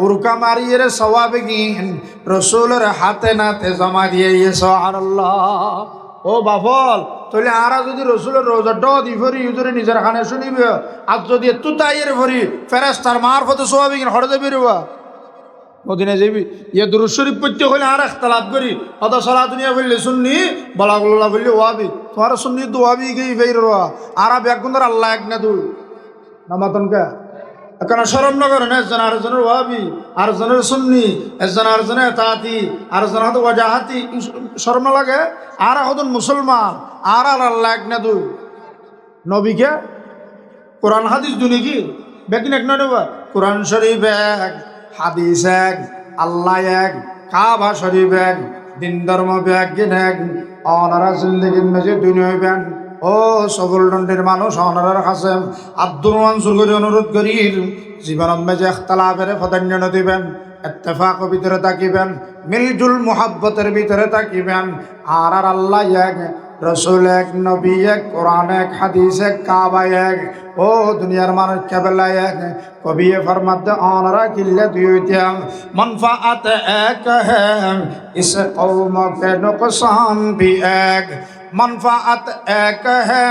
উরকা মারিয়ে সওয়াবে গিন রাসূলের হাতে নাতে জমা দিয়ে সুবহানাল্লাহ ও বাফল তাহলে আরা যদি রাসূলের রোজা দি ফরি ইউজরে নিজের খানে শুনিবে আর যদি এত তাইয়ের ফরি ফেরেশতার মারফতে সওয়াবে গিন হড়ে যাবে রেবা মদিনা যাবি ইয়া দুরূদ শরীফ পড়তে হলে আর ইখতিলাফ করি আদা সালাত দুনিয়া বললে সুন্নি বলাগুল্লাহ বললে ওয়াবি তোমার সুন্নি দুয়াবি গই ফেররা আরব একগুন্দর আল্লাহ এক না দুই নামাতন কা কেন শরম না করেন একজন আরেকজনের ওয়াবি আরেকজনের সুন্নি একজন আরেকজনের ইতাআতি আরেকজন হাতে ওয়াজাহাতি শরম না লাগে আর এখন মুসলমান আর আল্লাহ এক না দুই নবীকে কোরআন হাদিস দুনি কি বেকিন এক না নেবা কোরআন শরীফ এক হাদিস এক আল্লাহ এক কাবা শরীফ এক দিন ধর্ম ব্যাগিন এক অনারা জিন্দগির মেজে দুনিয়া ব্যান ও সকল দণ্ডের মানুষ অনারার কাছে আব্দুর মানসুর করে অনুরোধ করি জীবনত মেজে ইখতিলাফের প্রাধান্য দিবেন ইত্তেফাক ভিতরে থাকিবেন, মিলজুল মুহাব্বতের ভিতরে থাকিবেন। আর আর আল্লাহ এক, রসুল এক, নবী এক, কোরআন এক, হাদিস এক, কাবা এক, ও দুনিয়ার মানুষ কেবলা এক। কবি ফরমাতে অনরা কিল্লে দুইতাম মনফাআত এক হ্যাঁ ইস কওম কে নুকসান ভি এক। मनफात एक है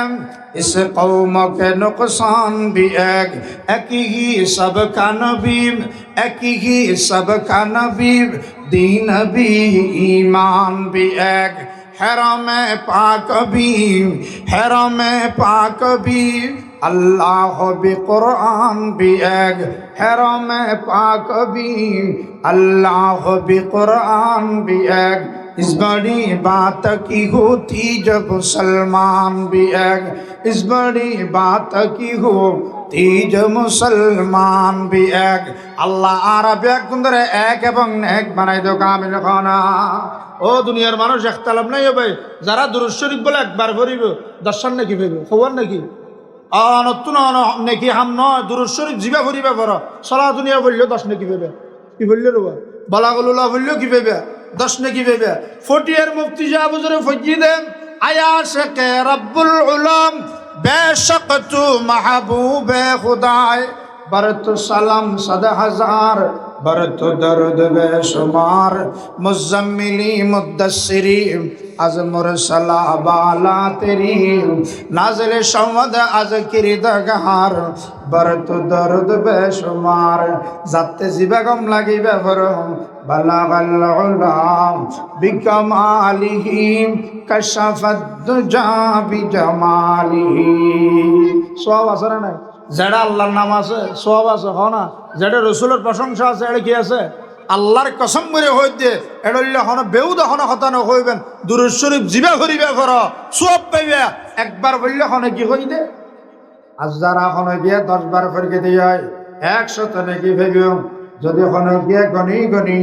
इस कौम के नुकसान भी एक ही सबका नबी, एक ही सबका नबी, दीन भी ईमान भी एक। हरम पाक भी, हरम पाक भी, अल्लाह भी कुरान भी एक। हरम पाक भी, अल्लाह भी कुरान भी एक। इस बड़ी बात की होती जब मुसलमान भी एक, इस बड़ी बात की होती जब मुसलमान भी एक। আল্লাহ আরব এক গুণরে এক এবং এক বানাই দাও কামিল খানা। ও দুনিয়ার মানুষ ইখতিলাফ নাই হবে, যারা দুরূদ শরীফ বলে একবার পড়িব দর্শন নাকি পাইবে, খবর নাকি নতুন নাকি হাম নয়। দুরূদ শরীফ জিবা পড়িবা পড়ো, সালা দুনিয়া বললেও 10 নাকি পাইবে। কি বললে রবা বালাগুল্লাহ বললেও কি পাইবে, 10 নাকি পাইবে। ফটিয়ার মুফতি শাহ হুজুরে ফজি দেন আয়া শেখে রব্বুল উলাম বেশক তু মাহবুবে খুদায় बरत सलाम सद हजार बरत दर्द बेशुमार मुज़म्मिली मुद्दस्सिरी az mursala bala teri nazil shawad az kiridgar bart dard beshumar zatte zibagam lagibe farum balagal ulam bikamalihi kashafat duja bi jamalihi sawab asara নাই যেটা আল্লাহর নাম আছে সওয়াব আছে হ না, যেটা রসুলের প্রশংসা আছে এটা কি আছে আল্লাহর কসম করে হই দে এটা হন বেউদা হন কথা না হইবেন দুরূদ শরীফ জিবা করিবে কর সওয়াব পাইবে। একবার বললে হনে কি হই দে আজ যারা হনে গিয়ে 10 বার ফরকে দিয়ে 100 নাকি পাইবে। যদি হনে গিয়ে গনি গনি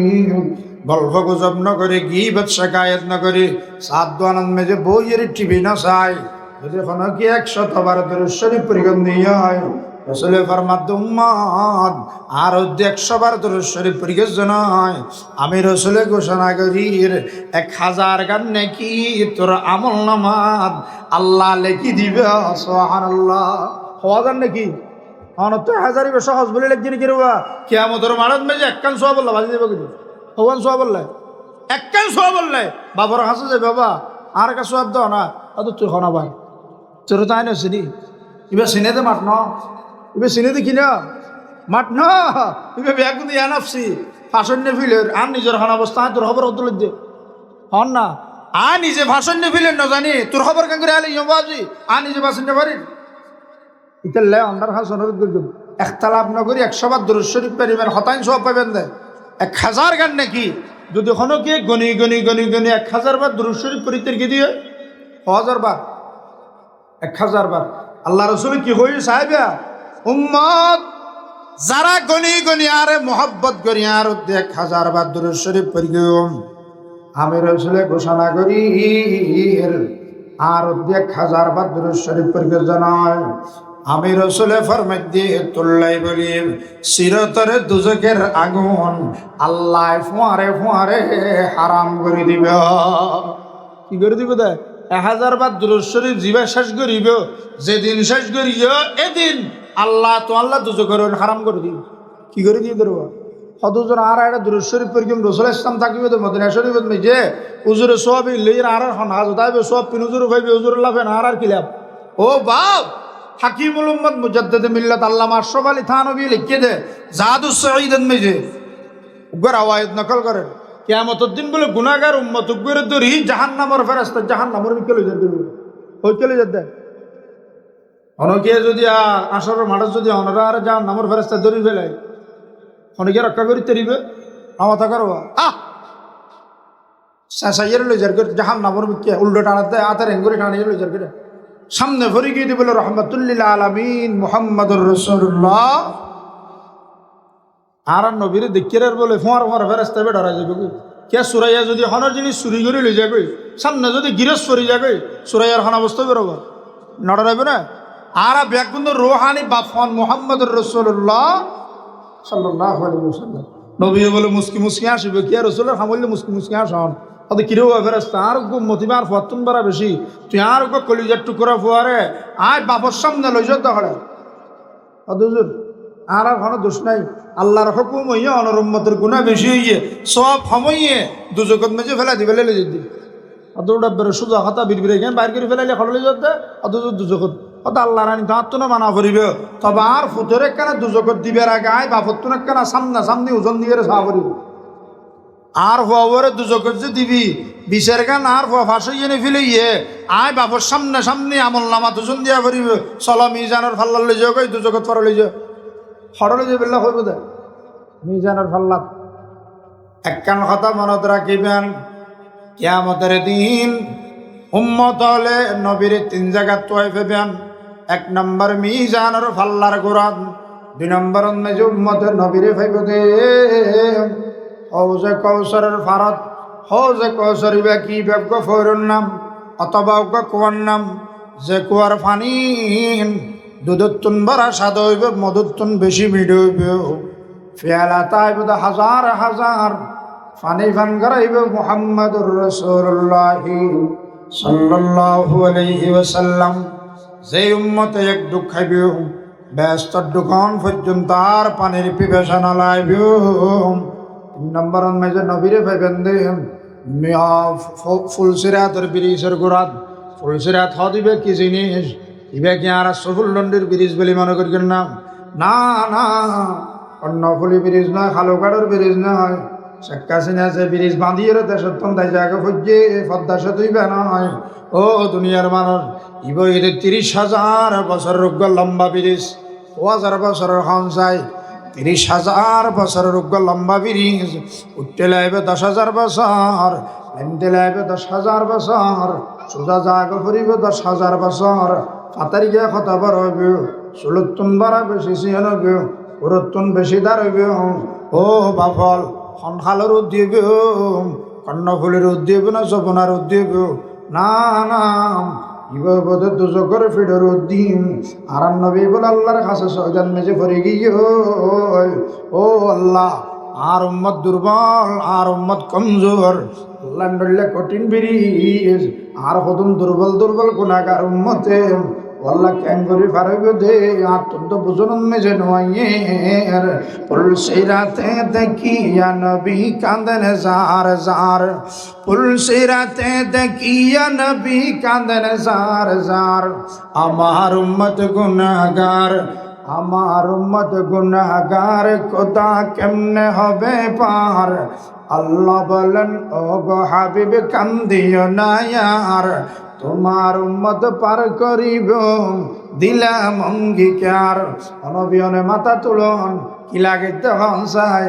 গল্প গুজব না করে গীবত শিকায়ত না করে সাধ্য আনন্দ মেজে বইয়ের টিভি না চাই, যদি হনে গিয়ে 100 বার দুরূদ শরীফ পরিগণ দিয়ে হয় রসুলের ফরমাত উম্মত আর 100 বার দুরূদ শরীফ পরিগণ জানায় আমি রসুলে ঘোষণা করি 1000 গান নাকি তোর আমল নামাত আল্লাহ লেখি দিবে। সুবহানাল্লাহ হওয়া গান নাকি অনত হাজারি সহজ বলে লেখ দিন কিরবা কিয়ামতের মারাত মেজে একখান সওয়াব আল্লাহ বাজি দেবে কিন্তু হওয়ান সওয়াব আল্লাহ একখান সওয়াব আল্লাহ বাবার হাসে যে বাবা আর একটা সওয়াব দাও না অত তুই হনা ভাই তোর তাই না চিনি এবার চিনেতে মাঠ ন এবার চিনেতে কিনা মাঠ ন এবার ব্যাগ দিয়ে আনাপছি ভাষণ ফিলের আর নিজের হন অবস্থা তোর খবর অতুল দে হন না আ নিজে ভাষণ ফিলের ন জানি তোর খবর কেন করে আলে বাজি আ নিজে ভাষণ পারি ইতাল্লে অন্ডার হাস অনুরোধ করব একতালাপ না করি 100 বার দুরূদ শরীফ পারিবেন হতাইন সব পাবেন দে 1000 গান নাকি যদি হনো কি গনি গনি গনি গনি 1000 বার দুরূদ শরীফ পড়িতে কি দিয়ে 1000 বার 1000 বার আল্লাহ রসুল কি হই সাহেবা উম্মত যারা গনি গনি আরে মোহাব্বত করি আর 1000 বার দুরূদ শরীফ পড়ি আমি রসুলে ঘোষণা করি আর 1000 বার দুরূদ শরীফ পড়ি জানায় আমি রসুলে ফরমাই দিয়ে তুল্লাই বলি সিরতর দুজকের আগুন আল্লাহ ফুয়ারে ফুয়ারে হারাম করে দিবে। কি করে দিব দে 1000 বার দুরূদ শরীফ জিবা শেষ করিব যেদিন শেষ করিব এদিন আল্লাহ তো আল্লাহ দুজকের হারাম করে দিব। কি করে দিয়ে দেব হদুজন আর একটা দুরূদ শরীফ পড়িম রসুল ইসলাম থাকিবে তো মদিনা শরীফত মেজে উজুরে সওয়াব লইর আর হন হাজ তাইবে সব পিন উজুর ভাইবে উজুর লাভেন আর কি লাভ। ও বাপ হাকিমুল উম্মত মুজাদ্দিদ মিল্লাত আল্লামা আশরাফ আলী থানভী লিখে দে জাদুস সাঈদাত মেজে উগর আওয়াজ নকল করেন কিয়ামতের দিন বলে গুনাহগার উম্মত উগরে দরি জাহান্নামের ফেরেশতা জাহান্নামের মিকে লই যাবে হই চলে যাবে অনকে যদি আসর মাঠে যদি অনরা আর জাহান্নামের ফেরেশতা দরি ফেলে অনকে রক্ষা করিতে দিবে আমতা করবা সাসাইয়ের লই যার জাহান্নামের মিকে উল্টো টানাতে আতার এঙ্গুরি টানিয়ে লই যার করে সামনে ভরি গিয়ে দিবে রহমতুল্লিল আলামিন মুহাম্মাদুর রাসূলুল্লাহ আর নবীর দেখিয়ার বলে ফোঁয়ার ফোঁয়ার ফেরেশতা বে ডরা যাবে কে সুরাইয়া যদি হনর জিনিস চুরি করে লই যাবে সামনে যদি গিরস পরি যাবে সুরাইয়ার হন অবস্থা বেরোব নডরাইবে না। আর ব্যাকুন্দ রোহানি বাফন মুহাম্মাদুর রাসূলুল্লাহ সাল্লাল্লাহু আলাইহি ওয়াসাল্লাম নবী বলে মুসকি মুসকি আসবে কি আর রসুলের সামলে মুসকি মুসকি আসন অত কিরেও ফেরেস্তা আর মতিবার ফতুন বাড়া বেশি তুই আর কলিজার টুকরা ফুয়ারে আয় বাপর সামনে লই যত হরে অদুজুর আর কোনো দোষ নাই আল্লাহর হুকুম হইয়া অনরম্মতের গুণা বেশি হইয়ে সব সময়ে দুজগত মেজে ফেলা দিবে লেলে যদি অত ডাব্বের সোজা কথা বিড়বিড়ে গেন বাইর করে ফেলাইলে খরলে যেতে অত দুজগত অত আল্লাহ রানী তাঁর তো না মানা করিবে তবে আর ফুতরে কেন দুজগত দিবের আগে আয় বাপর তো কেন সামনা সামনে ওজন দিয়ে চা করিব আর হওয়ারে দুজগত যে দিবি বিষের গান আর ফাঁসে এনে ফেলে ইয়ে আয় বাপর সামনে সামনে আমল নামা দুজন দিয়া করিবে চলো মিজানোর ফাল্লা লই যাও কই দুজগত পর লই যাও হরলে যে বেলা হইব দে মিজানোর ফাল্লা একখান কথা মনত রাখিবেন কিয়ামতের দিন উম্মত হলে নবীর 3 জায়গা তোয় ফেবেন 1 নম্বর মিজানোর ফাল্লার গোরান 2 নম্বর মেজে উম্মতের নবীরে ফাইব দে হৌজে কৌশরের ফারত হৌজে কৌশরী বা কি ব্যজ্ঞ ফৈরুর নাম অথবা কুয়ার নাম যে কুয়ার ফানি দুধুত্তুন ভরা স্বাদ হইবে মধুত্তুন বেশি মিড হইবে ফেয়ালা তাইব হাজার হাজার ফানি ফান করাইবে মুহাম্মাদুর রাসূলুল্লাহ সাল্লাল্লাহু আলাইহি ওয়াসাল্লাম যে উম্মতে এক দুঃখ খাইবে ব্যস্ত দোকান পর্যন্ত আর পানির পিপাসা না লাইবে 3 নম্বর মেজে নবীরে পাইবেন দে ফুলসিরাতের ব্রিজের গোড়াত ফুলসিরাত হ দিবে কি জিনিস ইবে কি আর সফুল্লন্ডির ব্রিজ বলে মনে করি না না না কর্ণফুলি ব্রিজ নয় খালুকাড়ের ব্রিজ নয় শেখ হাসিনা যে ব্রিজ বাঁধিয়ে দেশের তাই জায়গা ফুজে পদ্মা সেতুইবে নয় ও দুনিয়ার মানুষ ইব এদের 30,000 বছর রোগ্য লম্বা ব্রিজ 1000 বছরের হনসাই 30,000 বছরের রোগ্য লম্বা ব্রিজ উঠতে লাগবে 10,000 বছর লেনতে লাগবে 10,000 বছর সোজা জায়গা ফুরিবে 10,000 বছর পাতারি গিয়ে কথা বড় হইবে ষোলতুন বাড়া বেশি সিয়ান হইবে পুরতুন বেশি দার হইবে ও বাফল খনখালের উদ্দিবে কর্ণফুলের উদ্দিবে না সপনার উদ্দিবে না না ইবার বোধে দুজকের ফিডের উদ্দিন আর নবী বলে আল্লাহর কাছে সয়দান মেজে পড়ে গিয়ে ও আল্লাহ আর উম্মত দুর্বল আর উম্মত কমজোর আল্লাহ ডললে কঠিন ব্রিজ আর কদম দুর্বল দুর্বল গুনাহগার উম্মতে আল্লাহ কেন করে পারবে দে আর তোর তো বুঝুন মেজে নয়ের পুলসি রাতে দেখিয়া নবী কাঁদেন জার জার পুলসি রাতে দেখিয়া নবী কাঁদেন জার জার আমার উম্মত গুনাহগার আমার উম্মত গুনাহগার খোদা কেমনে হবে পার আল্লাহ বলেন ও গো হাবিব কান্দিও না ইয়ার তোমার উম্মত পার করিব দিলাম অঙ্গীকার অনবিয়নে মাথা তুলন কি লাগে তখন চাই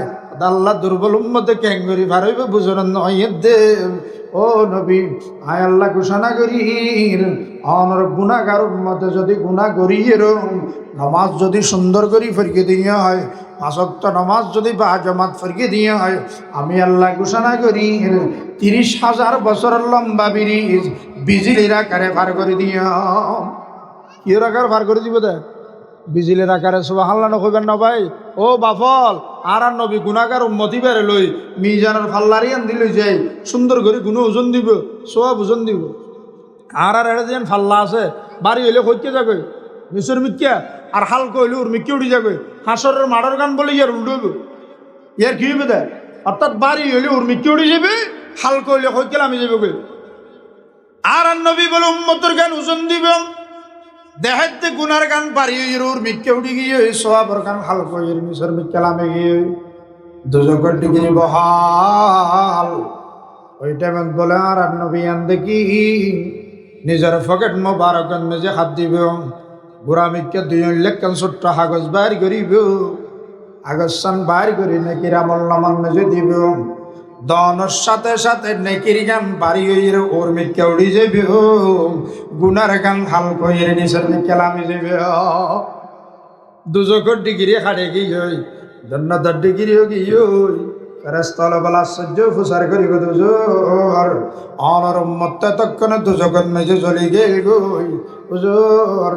আল্লাহ দুর্বল উম্মতে ক্যাঙ্গুরি ভারইবে বুঝন নয় দেব ও নবী আয় আল্লাহ ঘোষণা করি অনর গুণাগার উম্মতে যদি গুণা করিয়ে নামাজ যদি সুন্দর করে ফিরকে দিয়ে হয় 5 ওয়াক্ত নামাজ যদি বা জামাত ফিরকে দিয়ে হয় আমি আল্লাহ ঘোষণা করি 30,000 বছরের লম্বা ব্রিজ বিজলির আকারে পার করে দিয়ে কি আকার পার করে দিব দেখ বিজলির আকারে সুবহানাল্লাহ নকইবেন না ভাই ও বাফল আর নবী গুনাহগার উম্মতি বেরে লই মিজানের ফাল্লারি আন দিল যাই সুন্দর করে গুণ ওজন দিব সব ওজন দিব আর এড়ে যেন ফাল্লা আছে বাড়ি হইলে কইতে যাবে মিশর মিথ্যা আর হালকা হইলে ওর মিথ্যা উঠে যাবে হাসরের মাড়ের গান বলে ইয়ার উল্টব ইয়ার কি হবে দেখ অর্থাৎ বাড়ি হইলে ওর মিথ্যা উঠে যাবে হালকা হইলে কইতে আমি যাবে কই আর নবী বলে উম্মতের গান ওজন দিব দেখাতে গুনার গান পারি ওর মিথ্যা উঠে গিয়ে সবার গান হালকা হয়ে মিশর মিথ্যা লামে গিয়ে দুজকের ডিগ্রি বহাল ওই টাইমে বলে আর নবী আন দেখি নিজের পকেট মোবারক মেজে হাত দিব বুড়া মিথ্যা 2 লাখ ছোট্ট কাগজ বাইর করিব কাগজ সান বাইর করি নাকি আমল নামান মেজে দিব দনের সাথে সাথে নেকির গান বাড়ি হইরে ওর মিথ্যা উড়ি যাবে গুনার গান হালকা হইরে নিজের মিথ্যা লামে যাবে দুজকের ডিগ্রি খাড়ে গিয়ে জন্নতের ডিগ্রি গিয়ে ফেরেশতা বলা সহ্য ফুসার করিব দুজোর অনর উম্মতে তক্ষণে দুজকের মেজে চলে গেল গই হুজুর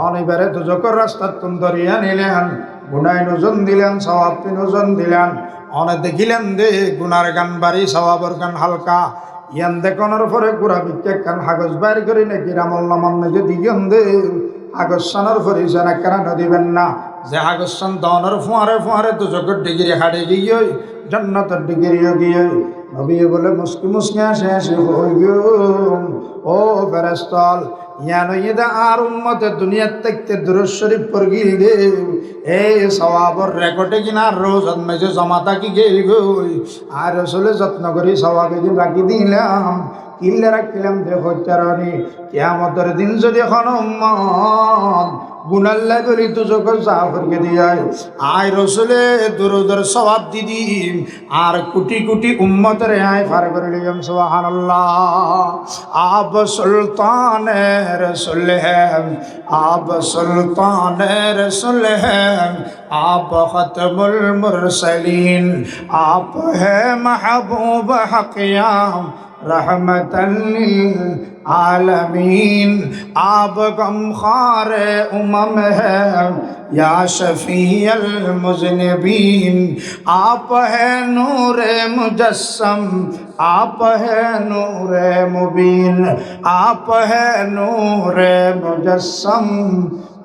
অনিবারে দুজকের রাস্তা তুন ধরিয়া নিলেন গুনায় ওজন দিলেন সওয়াব ওজন দিলেন অনে দেখিলেন দে গুনার গান বাড়ি সওয়াবর গান হালকা ইয়ান দেখনের পরে গুড়া বিক্ষেপ কান হাগজ বাইর করি নাকি রামল নামান যে দিগন দে আগস্থানের পরিচয় কেন দিবেন না যে আগস্থান দনের ফুয়ারে ফুয়ারে তো জগৎ ডিগ্রি হাড়ে গিয়ে জন্নতর ডিগ্রিও গিয়ে নবী বলে মুসকি মুসকি আসে আসে হই গো ও ফেরেশতাল ইয়ানো ইদা আর উম্মতে দুনিয়ার থেকে দুরূদ শরীফ পড়গি দে এই সওয়াবর রেকর্ডে কিনা রোজাত মেজে জমা থাকি গেল গো আর রাসূলের যত্ন করি সওয়াবে দিন রাখি দিলাম কিল্লে রাখিলাম দেখো চারণী কিয়ামতের দিন যদি এখন উম্মত গুনাল্লা করি তো যখন জাফরকে দিয়াই আয় রসুলে দুরুদের সওয়াব দিদি আর কোটি কোটি উম্মতের আয় ফার করে লিয়াম সুবহানাল্লাহ আব সুলতানের রসুল হ্যাঁ আব সুলতানের রসুল হ্যাঁ आप खत्मुल मुरसलीन आप है महबूब हक़याम रहमतन लिल आलमीन आप गमखार उमम है या शफीअल मुज़निबीन आप है नूर मुजस्सम आप है नूर मुबीन आप है नूर मुजस्सम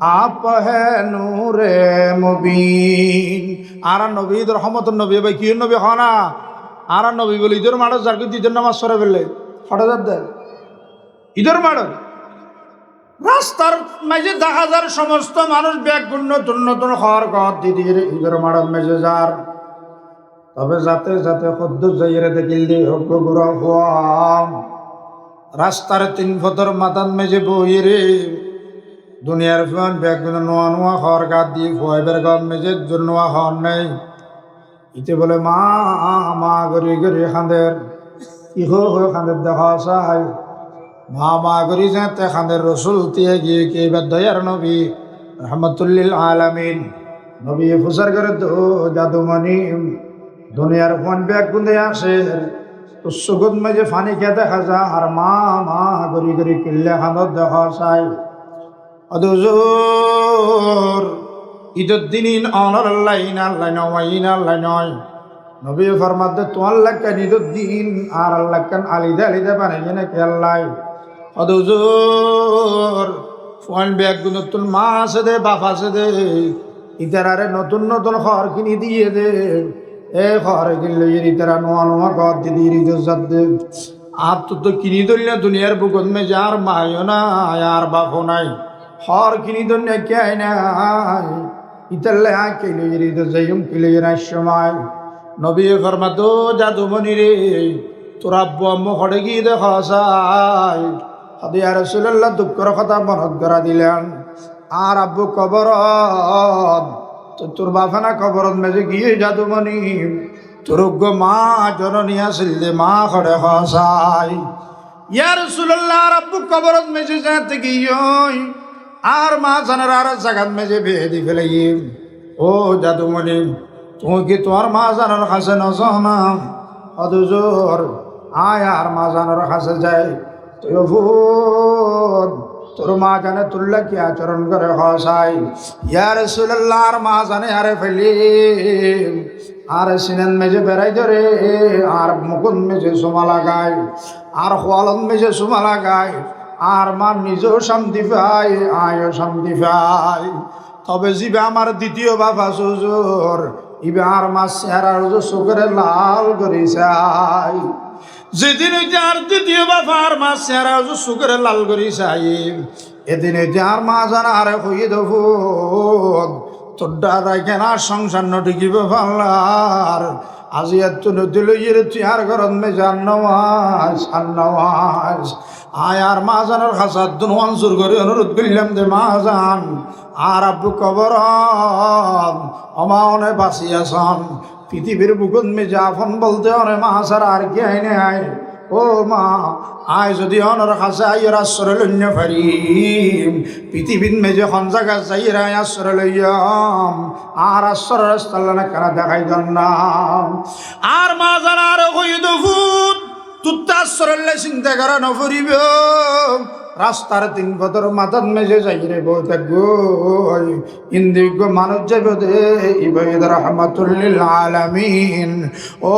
आप है नूरे मुबीन आरा नबी रहमतुन नबी भाई की नबी खाना आरा नबी बोले इधर मारो जाके इधर नामाज सरे बेले फटा जाते इधर मारो রাস্তার মাঝে দেখা যার সমস্ত মানুষ ব্যাগ নতুন নতুন খাওয়ার ঘর দিদির ইধর মাড়ার মেজে যার তবে যাতে যাতে খদ্দ যাইরে দেখিল দি হোক গুড়া হওয়াম রাস্তার 3 ফতর মাথার মেজে বইরে দুনিয়ার ফোন ব্যাগগুলো নোয়া নোয়া খাওয়ার গাদ দিয়ে ফয়েবের গান মেজে নোয়া খাওয়ার নেই ইতে বলে মা মা গরি গরি খাঁদের কি হয়ে খাঁদের দেখা চাই মা মা গরি যাতে খাঁদের রসুল দিয়ে গিয়ে কে এবার দয়ার নবী রহমতুল্লিল আলামিন নবী ফুসার করে তো জাদুমণি দুনিয়ার ফোন ব্যাগ গুঁদে আসে তো সুগত মেজে ফানি খেয়ে দেখা যায় আর মা মা গরি গরি কিল্লে খাঁদর দেখা চাই অদুজুর ঈদের দিন আল্লাহ আল্লাহ নয় আল্লাহ নয় নবী ফরমাতে তো আল্লাহ কেন ঈদের দিন আর আল্লাহ কেন আলিদা আলিদা বানাই নাকি আল্লাহ অদুজুর ফোন ব্যাগ নতুন মা আছে দে বাপ আছে দে ইতার আরে নতুন নতুন খড় কিনি দিয়ে দে এ খড় কিনলে ইতারা নোয়া নোয়া ঘর দিদি ঈদের দে আর তো কিনি ধরলি না দুনিয়ার বুকত মে যার মায়ও না আর বাপও নাই হর কিনি দুনিয়া কে নাই ইতাল্লে কেলে ঈদের যাইম কেলে না সময় নবী ফরমাতো জাদুমণি রে তোর আব্বু আম্মু খড়ে গিয়ে দেখা চাই হদে ইয়া রাসূলুল্লাহ দুঃখের কথা মনত করা দিলেন আর আব্বু কবরত তো তোর বাফানা কবরত মেজে গিয়ে জাদুমণি তোর গো মা জননী আসলে মা খড়ে হসাই ইয়া রাসূলুল্লাহ আর আব্বু কবরত মেজে যাতে গিয়ে আর মা জানার আর জাগাত মেজে বেদি ফেলে ও জাদুমণি তুমি কি তোমার মা জানার কাছে নজনা অদুজোর আয় আর মা জানার কাছে যায় তুই তোর মা জানে তুল্লা কি আচরণ করে হসাই ইয়া রাসূলুল্লাহ আর মা জানে আরে ফেলি আর সিনেন মেজে বেড়াই ধরে আর মুকুন মেজে সুমা লাগায় আর খোয়ালত মেজে সুমা লাগায় আর মা নিজেও শান্তি পায় আয়ও শান্তি পায় তবে জিবে আমার দ্বিতীয় বাবা শ্বশুর ইবে আর মা চেহারা চোখের লাল করে চাই যেদিন আর দ্বিতীয় বাবা আর মা চেহারা চোখের লাল করে চাই এদিন আর মা জানা আরে হইয়ে দেব তোর দাদা কেন সংসার নটিকিব পাল্লার আজি এত নদী লইয়ের তুই আর ঘরত মে জান নওয়াজ আয় আর মা জানার খাসার দুন জোর করে অনুরোধ করলাম যে মা জান আর আব্বু কবর অমানে বাঁচিয়াছন পৃথিবীর বুকুত মে জাফন বলতে অনে মা সার আর কি আইনে আয় ও মা আয় যদি অনর খাসে আইয়ের আশ্রয় লইন্য পারি পৃথিবীর মেজে খন জায়গা যাইয়ের আয় আশ্রয় লইয়াম আর আশ্রয় রাস্তাল্লা কেনা দেখাই না আর মা জানার হই দুফুত তুত্তা আশ্রয় বললে চিন্তা করা নফরিব রাস্তার তিন পথর মাথার মেঝে যাই রে বউ থাকবো ইন্দিজ্ঞ মানুষ যাইব দে ইবাইদ রহমাতুল্লিল আলামিন। ও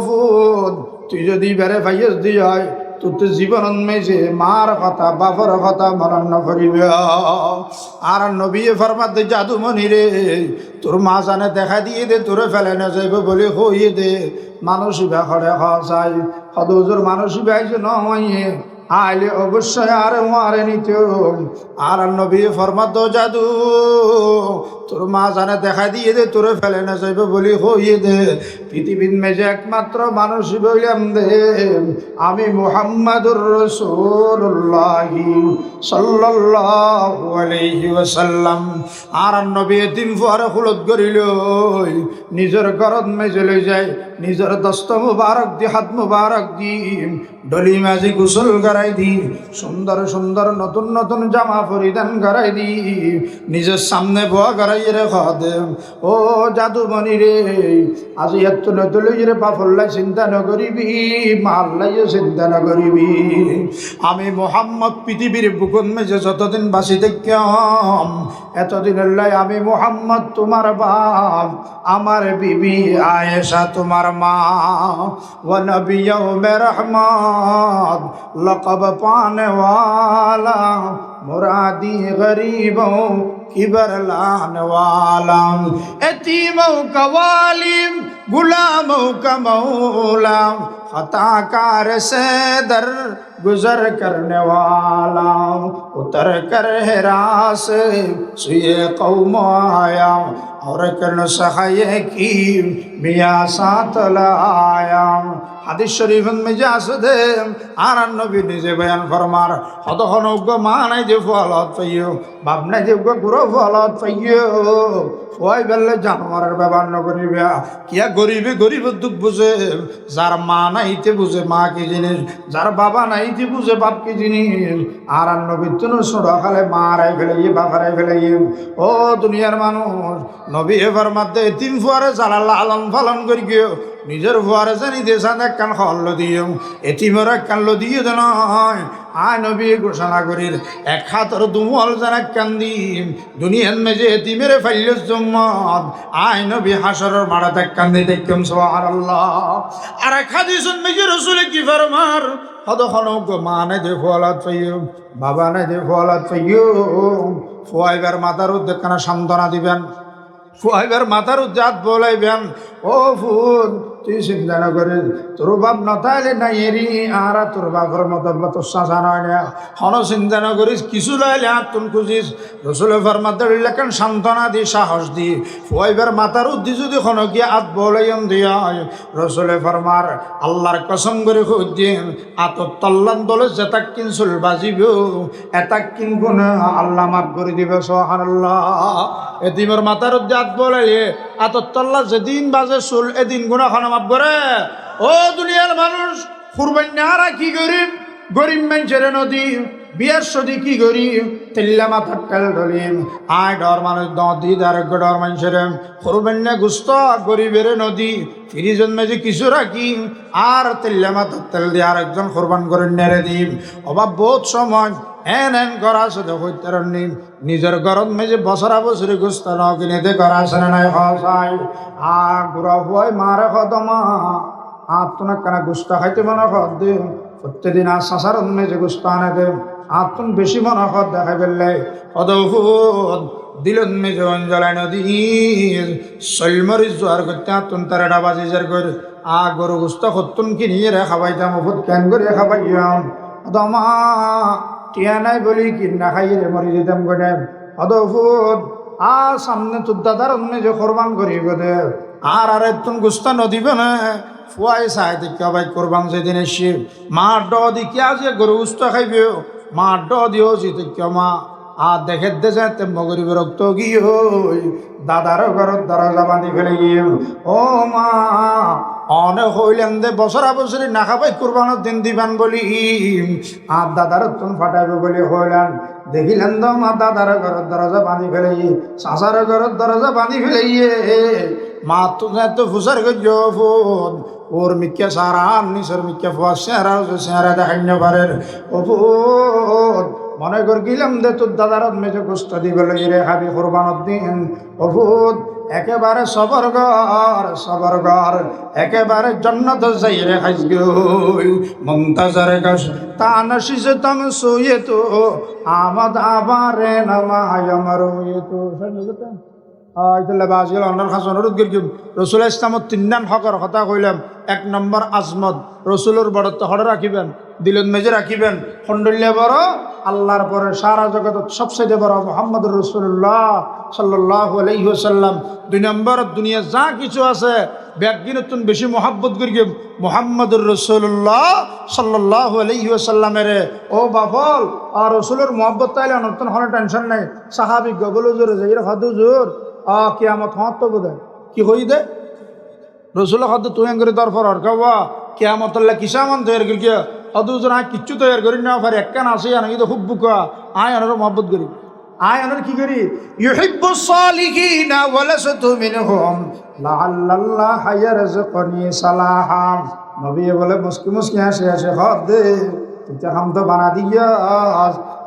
ফুদ তুই যদি বেড়ে ভাইয়েস দিয়ে হয় তোর তো জীবন মেঝে মার কথা বাপর কথা মরণ ন করিবে। আর নবী ফরমাত দে জাদুমণি রে তোর মা জানে দেখা দিয়ে দে তোরে ফেলে না যাইব বলে হইয়ে দে মানুষ বেখরে খাই সদুজোর মানুষ বেছে নয় আইলে অবশ্যই আর মারে নিত। আর নবী ফরমাত জাদু তোর মা জানে দেখা দিয়ে দে তোরে ফেলে না যাইব বলি হইয়ে দে পৃথিবীর মেঝে একমাত্র মানুষ বললাম দে আমি মুহাম্মাদুর রাসূলুল্লাহ সাল্লাল্লাহু আলাইহি ওয়াসাল্লাম। আর নবী দিন পরে খুলত করিল নিজের ঘরত মেজে লই যায় নিজের দস্ত মুবারক দি হাত মুবারক দি ডলি মাঝি গোসল করাই দি সুন্দর সুন্দর নতুন নতুন জামা পরিধান করাই দি নিজের সামনে বয়া করাই রে দে। ও জাদুমণি রে আজি এত নতুলই রে পাফল্লাই চিন্তা নকরিবি মাল্লাইও চিন্তা নকরিবি আমি মোহাম্মদ পৃথিবীর বুকুন মেজে যতদিন বাঁচি দেখম এতদিনের লাই আমি মোহাম্মদ তোমার বাপ আমার বিবি আয়েশা তোমার মা ও নবী ইয়াউমে রহমত লকব পানে ওয়ালা मुरादी गरीबों की बरलान वाला यतीमों का वालिम गुलामों का मौला खताकार से दर गुजर करने वाला उतर कर हिरा से सुए कौम आया और कन सहाये की मियाँ साथ लाया। হাদিস শরীফের মেজে আছে দে আর নবী নিজে বয়ান ফরমার হতখন মা নাই যে ফলত পাইও বাপ নাই যে গুরু ফলত পাইও ওই বেলে জানোয়ারের ব্যবহার নকরিবে কিয়া গরিবে গরিবের দুঃখ বুঝে যার মা নাইতে বুঝে মা কি জিনিস যার বাবা নাইতে বুঝে বাপ কি জিনিস। আর নবীর তুন ছোড়া খালে মা হারাই ফেলে বাপ হারাই ফেলে ও দুনিয়ার মানুষ নবী এবার মাধ্যমে তিন ফুয়ারে যারা লালন পালন করি গিয়ে নিজের ফুয়ারে জানি দেশান একখান হল্ল দিও এতিমর একখান লো দিয়ে দেন আয় নবী ঘোষণা করির এক হাতর দুমল যেন একখান দিম দুনিয়ার মেজে এতিমেরে ফাইলস জম্মত আয় নবী হাসরের মারাত একখান দিয়ে দেখতাম সুবহানাল্লাহ। আর এক হাদিসের মেজে রাসূলে কি ফরমার হদখন মা নাই দে ফলাত পাইও বাবা নাই দে ফলাত পাইও ফুয়াইবার মাথার উদ্দেখানা সান্ত্বনা দিবেন ফুয়াইবার মাথার উদ্যাত বলাইবেন ও ফুল তুই চিন্তা না করে তোর বাপ নতাইলে নাই এরি আর তোর বাপের মতো তোর চাচা নয় না হন চিন্তা না করিস কিছু লাইলে হাত তুন খুঁজিস রসুল ফরমাদের লেখেন সান্ত্বনা দি সাহস দি ফুয়াইবার মাথার উদ্দি যদি খনকিয়া হাত বলাইন দিয়া রসুল ফরমার আল্লাহর কসম করে খুঁজ দিন আতর তল্লান দলে যেতাক কিন চুল বাজিব এতাক কিন গুণ আল্লাহ মাফ করে দিবে সুবহানাল্লাহ। এদিমের মাথার উদ্দি হাত বলাইয়ে আতর তল্লা যেদিন বাজে চুল এদিন গুণা খানা মাফ করে। ও দুনিয়ার মানুষ কুরবান্যারা কি গরিব গরিব মানুষের নদী বিয়ার সদি কি গরিব তেল্লা মাথার তেল ডলিম আয় ডর মানুষ নদী আরেক ডর মানুষের কুরবান্যা গুস্ত গরিবের নদী ফিরিজন মেজে কিছু রাখি আর তেল্লা মাথার তেল দিয়ে আরেকজন কোরবান করে নেড়ে দিম অভাব বহুত সময় এন করা আছে হইতার নিম নিজের গরম মেজে বছরা বছরে গুস্ত ন কিনেতে করা আছে না নাই খাই গুড়া হয় মারে খদমা আত্মনা কানা গুস্তা খাইতে মনে খদ দে প্রত্যেকদিন আর শাসার মেজে গুস্তা আনে দে আত্মন বেশি মনে খদ দেখাই ফেললে অদৌদ দিলত মেজে অঞ্জলায় নদী শৈলমরি জোয়ার করতে আত্মন তার এটা বাজি যার করে গরু গুস্ত সত্তন কিনিয়ে রে খাবাইতাম ওপর ক্যান করে খাবাইয়াম দমা টিয়া নাই বলি কিনা খাইয়ে রে মরি যেতাম করে অদৌদ সামনে তোর দাদার মেজে কোরবান করিব দে আর একজন গুস্তা নদীবে না ফুয়াই চাই দেখে ভাই কোরবান যেদিন এসে মা ড দিকে আজ গরু গুস্তা খাইবে মা ড দিও যে দেখে মা আর দেখে দেশে তেমন গরিব রক্ত গিয়ে দাদারও ঘরত দরজা বাঁধি ফেলে গিয়ে ও মা অনেক হইলেন দে বছরা বছরে না খাবাই কোরবানোর দিন দিবান বলি আর দাদার তুন ফাটাইবে বলে হইলেন দেখিলেন তো মা দাদার ঘরের দরজা বাঁধি ফেলাই, চাচার ঘরের দরজা বাঁধি ফেলাইয়ে মা তো ফুসার গজ্জফুন ওর মিক্কা সারা নিসর মিক্কা ফুয়া চেহারা দেখাই না পারে ওফুত মনে কর গিলাম দে তোর দাদার মেজে কষ্ট দিবে রে হাবি কোরবানত দিন ওফুত একেবারে সবর ঘর একেবারে জন্নত যাই রে খাইস গই মুনতাজার গাছ তানশিস তম সুয়ে তো আমদ আবারে নামায় আমার তো আইতলে বাজগেল অন্ডার খাস অনুরোধ করি রসুল ইসলামত তিনদান হকর কথা কইলাম। 1 নম্বর আজমত রসুলের বড়ত্ব হড়ে রাখিবেন, দিলত মেজে রাখিবেন। খন্ডল্যা বড় আল্লাহর পরে সারা জগৎ সবচেয়ে বড় মুহাম্মদুর রাসূলুল্লাহ সাল্লাল্লাহু আলাইহি ওয়াসাল্লাম। 2 নম্বর দুনিয়া যা কিছু আছে ব্যাগিনতুন বেশি মহাব্বত করি মুহাম্মদুর রাসূলুল্লাহ সাল্লাল্লাহু আলাইহি ওয়াসাল্লামের। ও বাফল আর রসুলের মহব্বত তাইলে নতুন হলে টেনশন নাই। সাহাবি গগল জোরে যাই হদুজুর কিয়ামত হত তো বোধ কি হই দে রসুল হদ তুই করে দরফর আর কাবা কিয়ামত আল্লাহ কিসামান তৈরি করি কে হদুজুর আয় কিচ্ছু তৈরি করি না পারে একখান আসে আনা কিন্তু খুব বুকা আয় আনার মহব্বত করি আয় আনার কি করি ইউহিব্বুস সালিহিনা ওয়া লাসতু মিনহুম লাআল্লাল্লাহ ইয়ারযুকুনি সালাহাম। নবী বলে মুস্কি হাসে হাসে হদ দে তুই হাম তো বানা দিয়া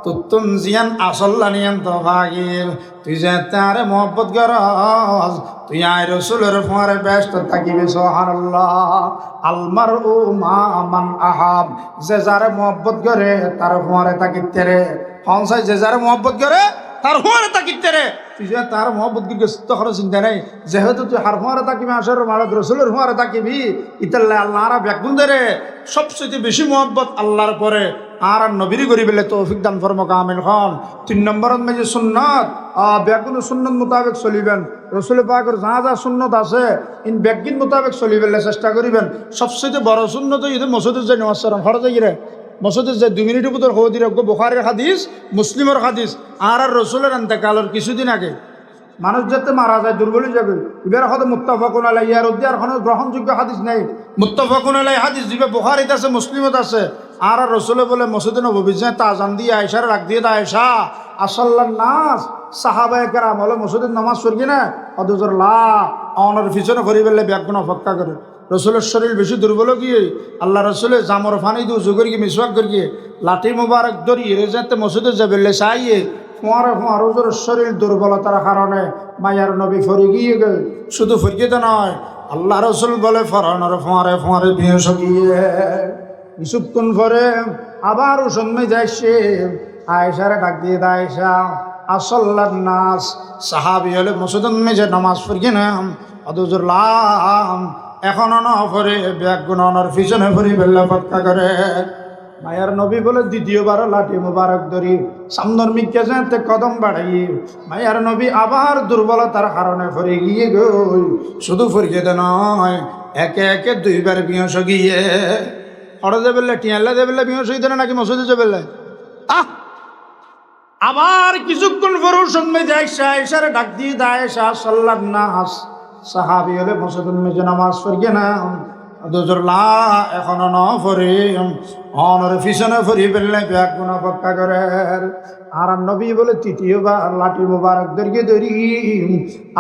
তো তুম জিয়ান আসল্লা নিয়ম তো ভাগিল তুই যে তারে মোহব্বত করস তুই আয় রসুলের ফোয়ারে ব্যস্ত থাকিবি সুবহানাল্লাহ। আলমারউ মা মান আহাব যে যারে মোহব্বত করে তার ফোয়ারে থাকিতে রে হংসাই যে যারে মোহব্বত করে তার ফোয়ারে থাকিতে রে তুই যে তার মোহব্বত কি তখন চিন্তা নাই যেহেতু তুই হার ফোয়ারে থাকিবি আসর মারদ রসুলের ফোয়ারে থাকিবি ইতাল্লাহ আল্লাহরা ব্যাকুন দে রে সবচেয়ে বেশি মোহব্বত আল্লাহর পরে আর নবীরি করি বেলে তৌফিক দান ফরমাক আমিন খান। 3 নম্বরত মেজে সুন্নাত ব্যাগুন সুন্নত মোতাবেক চলিবেন। রসুল পাকের যা যা সুন্নত আছে ইন ব্যাগিন মোতাবেক চলিবেলে চেষ্টা করিবেন। সবচেয়ে বড় সুন্নত ইদে মসজিদের যে নামাজ পড়া ফরজ গিরে মসজিদের যে 2 মিনিটের ভিতর হয়ে দিলে বুখারীর হাদিস মুসলিমের হাদিস আর রসুলের ইন্তেকালের কিছুদিন আগে মানুষ যাতে মারা যায় দুর্বল যাবে এবার হয়তো মুত্তাফাকুন আলাইহি আর উদ্যার কোনো গ্রহণযোগ্য হাদিস নেই। মুত্তাফাকুন আলাইহি হাদিস দিবে বুখারীতে আছে মুসলিমত আছে। আর রসুলে বলে মসজিদে নববী যে তাজান দিয়ে আয়েশার রাখ দিয়ে আয়েশা আসাল্লান নাস সাহাবায়ে কেরাম হলে মসজিদের নামাজ পড়ি না অদুজর লা অনার পিছনে করি বেলে ব্যাগুন অপেক্ষা করে। রসুলের শরীর বেশি দুর্বল গিয়ে আল্লাহ রসুলে জামর ফানি দিয়ে উজু করি মিসওয়াক করি লাঠি মুবারক ধরি রেজাতে মসজিদে যাবে চাইয়ে ফোঁয়ার রোজের শরীর দুর্বলতার কারণে মায়ার নবী ফরি গিয়ে গে শুধু ফরিয়ে নয় আল্লাহ রসুল বলে ফরানোর ফোঁয়ারে বিয়ে গিয়ে কিছুক্ষণ পরে আবার উসন্মে যাইছে আয়েশারে ডাক দিয়ে আয়েশা আসল্লান নাস সাহাবি হলে মসজিদের মেঝে নামাজ পড়ি না অদুজুর লাম এখনো না পরে ব্যাগ গুণানোর পিছনে ফরি বেল্লা পক্কা করে। মায়ার নবী বলে দ্বিতীয়বার লাঠি মুবারক ধরি সামনের মিকে যেতে কদম বাড়াই মায়ার নবী আবার দুর্বলতার কারণে ফরে গিয়ে গই শুধু ফরিয়ে দে নয় একে একে 2 বার বিয়স গিয়ে হড় দেবেলে টিয়াল্লা দেবেলে বিয়স হইতে না নাকি মসজিদে যাবেলে আবার কিছুক্ষণ পর সন্মে যাইসা এসারে ডাক দিয়ে দায়েশা সাল্লান নাস সাহাবি হলে মসজিদের মেঝে নামাজ পড়িয়ে না দুজরলা এখনো ন ফরি অনর পিছনে ফরি বেললে ব্যাগ গুণা পক্কা করে। আর নবী বলে তৃতীয়বার লাঠি মুবারক ধরি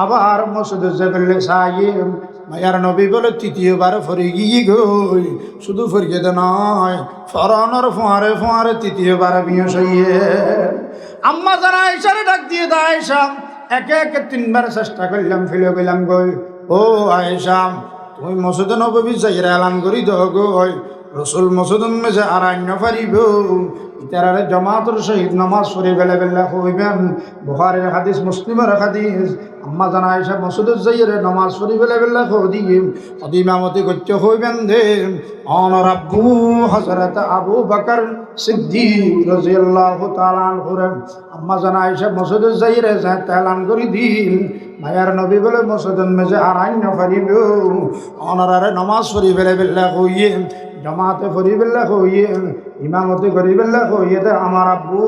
আবার মসজিদে যাবেলে সাইম মায়ার নবী বলে তৃতীয়বার ফরি গিয়ে গই শুধু ফরিয়ে দে নয় ফরানোর ফোঁয়ারে তৃতীয়বার বিয়ে সইয়ে আম্মা যারা আয়েশারে ডাক দিয়ে আয়েশা একে একে 3 বার চেষ্টা করলাম ফেলে গেলাম গই ও আয়েশা তুমি মসজিদে নববী যাইরা এলান করি দাও গই রসুল মসজিদুন মেজে আরান্য পারিব ইতারারে জামাতের সহিত নামাজ পড়ে বেলা হইবেন। বুখারীর হাদিস মুসলিমের হাদিস আম্মা জানা আয়েশা মসজিদে যাইরা নামাজ পড়ে বেলা হদিম ইমামতি করতে হইবেন দে অনর আব্বু হযরত আবু বকর সিদ্দিক রাদিয়াল্লাহু তাআলা আনহু আম্মা জানা আয়েশা মসজিদে যাইরা এলান করি দিন মায়ার নবী বলে মসজিদুন মেজে আরান্য পারিব অনরারে নামাজ পড়ে বেলা হইয়ে জামাতে ফরিবেল্লা হইয়ে ইমামতি করিবেল্লা হইয়ে আমার আব্বু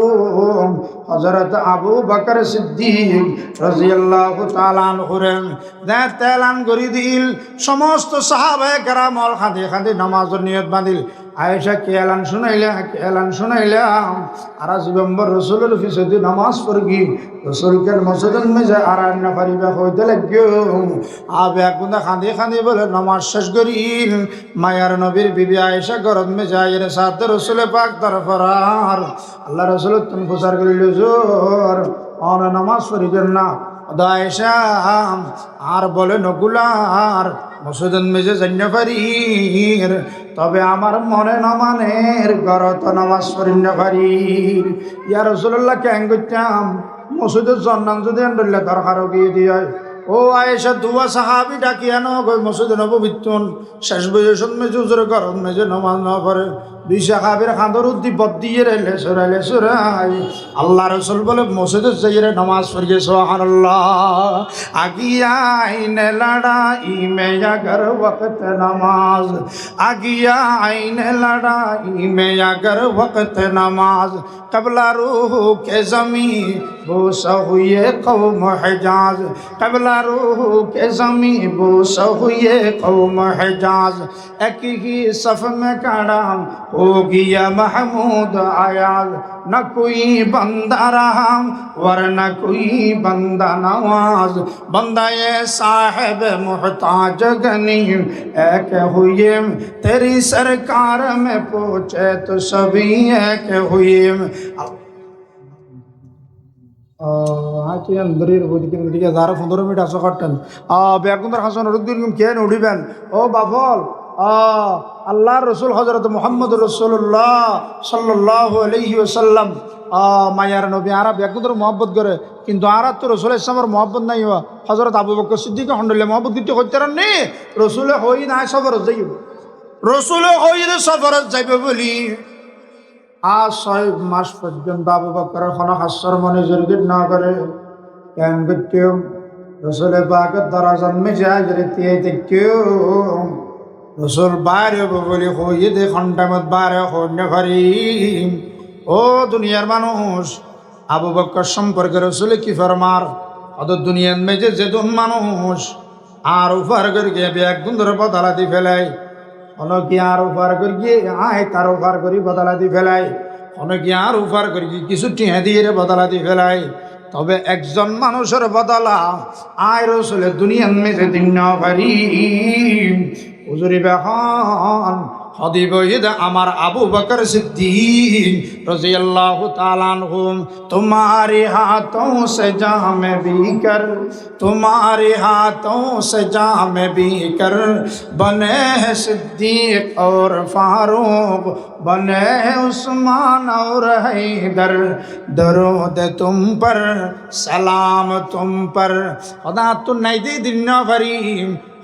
হযরত আবু বকর সিদ্দিক রাদিয়াল্লাহু তাআলা আনহু এলান করি দিল সমস্ত সাহাবায়ে কেরাম খাঁদে নামাজের নিয়ত বাঁধিল আয়েশা কে এলান শুনাইলাম আর যুগম্বর রসুলের পিছনে নামাজ পড়ি রসুলকে মসজিদের মেজে আর না পারিবা হইতে লাগিও আবে একদা খাঁদি খাঁদি বলে নামাজ শেষ করি মায়ার নবীর বিবি আয়েশা গরম মেজে আয়ের সাথে রসুলে পাক তরফরার আল্লাহ রসুল তুমি প্রচার করিল জোর অন নামাজ পড়িবেন না আয়েশা আর বলে নকুলার মসজিদের মেজে জান্না পারির তবে আমার মনে নমানের গরত নামাজ পড়িন না পারির ইয়া রাসূলুল্লাহ কেন করতাম মসজিদের জন্নান যদি আনলে দরকার গিয়ে দিয়ে ও আয়েশা দুয়া সাহাবি ডাকিয়া ন গই মসজিদে নববিত্তুন শেষ বয়সন মেজে উজরে গরত মেজে নামাজ না পড়ে দুই সাহাবির খাঁদর উদ্দীপত দিয়ে রেলে সুরাই আল্লাহ রসুল বলে মসজিদে যাইরে নামাজ পড়িয়ে সুবহানাল্লাহ আগিয়া আইনে লড়াই মে अगर वक्त नमाज आगिया आईने लड़ाई में अगर वक्त नमाज कबला रूह के ज़मी बोस हुए कौम हिजाज कबला रूह के ज़मी बोस हुए कौम हिजाज एक ही सफ में कड़ाम हो गया महमूद आयाज न कोई बंदा रहा वरना कोई बंदा नवाज बंदा ये साहिब मुहताज गनी एक हुए तेरी सरकार में पहुँचे तो सभी एक हुए যারা 15 মিনিট আসো কাটেন বেগুন্দর হাসান রুদ্দিন কেন উঠিবেন ও বাফল আল্লাহর রসুল হজরত মোহাম্মদ রসুল্লাহ সাল্লাল্লাহু আলাইহি ওয়াসাল্লাম মায়ার নবী আরা বেগুন্দর মহব্বত করে কিন্তু আর তো রসুল ইসলামের মহব্বত নাই হজরত আবু বকর সিদ্দিক হন্ডলে মহব্বত দিতে হইতে নি রসুলে হই না সফরত যাইব রসুলে হই সফরত যাইব বলি আজ 6 মাস পর্যন্ত আবু বকরের কোনো হাস্যর মনে জড়িত না করে কেন করতেও রসুলের পাকের দরাজান মে যায় যেতে দেখতেও রসুল বাইরে বলি হইয়ে দে ঘন্টামত বাইরে হইনে পারি ও দুনিয়ার মানুষ আবু বকর সম্পর্কে রসুলে কি ফরমার অত দুনিয়ার মেজে যেদুন মানুষ আর উফার করে গিয়ে একদম ধরে বদলাতি ফেলাই অনেকে আর উফার করি গিয়ে আয় তার উফার করি বদলাতি ফেলাই অনেকে আর উফার করি কিছু টিহা দিয়ে বদলাতি ফেলাই তবে একজন মানুষের বদলা আয় রসুলের দুনিয়ার মেজে দিন না পারি হুজুরি বেখন हदीब अमर अबू बकर सिद्दीक रज़ियल्लाहु ताला अन्हु तुम्हारे हाथों से जाम भी कर तुम्हारे हाथों से जाम भी कर बने हैं सिद्दीक और फारूक बने हैं उस्मान और हैदर दरूद तुम पर सलाम तुम पर खुदा तो नहीं दी दुनिया भरी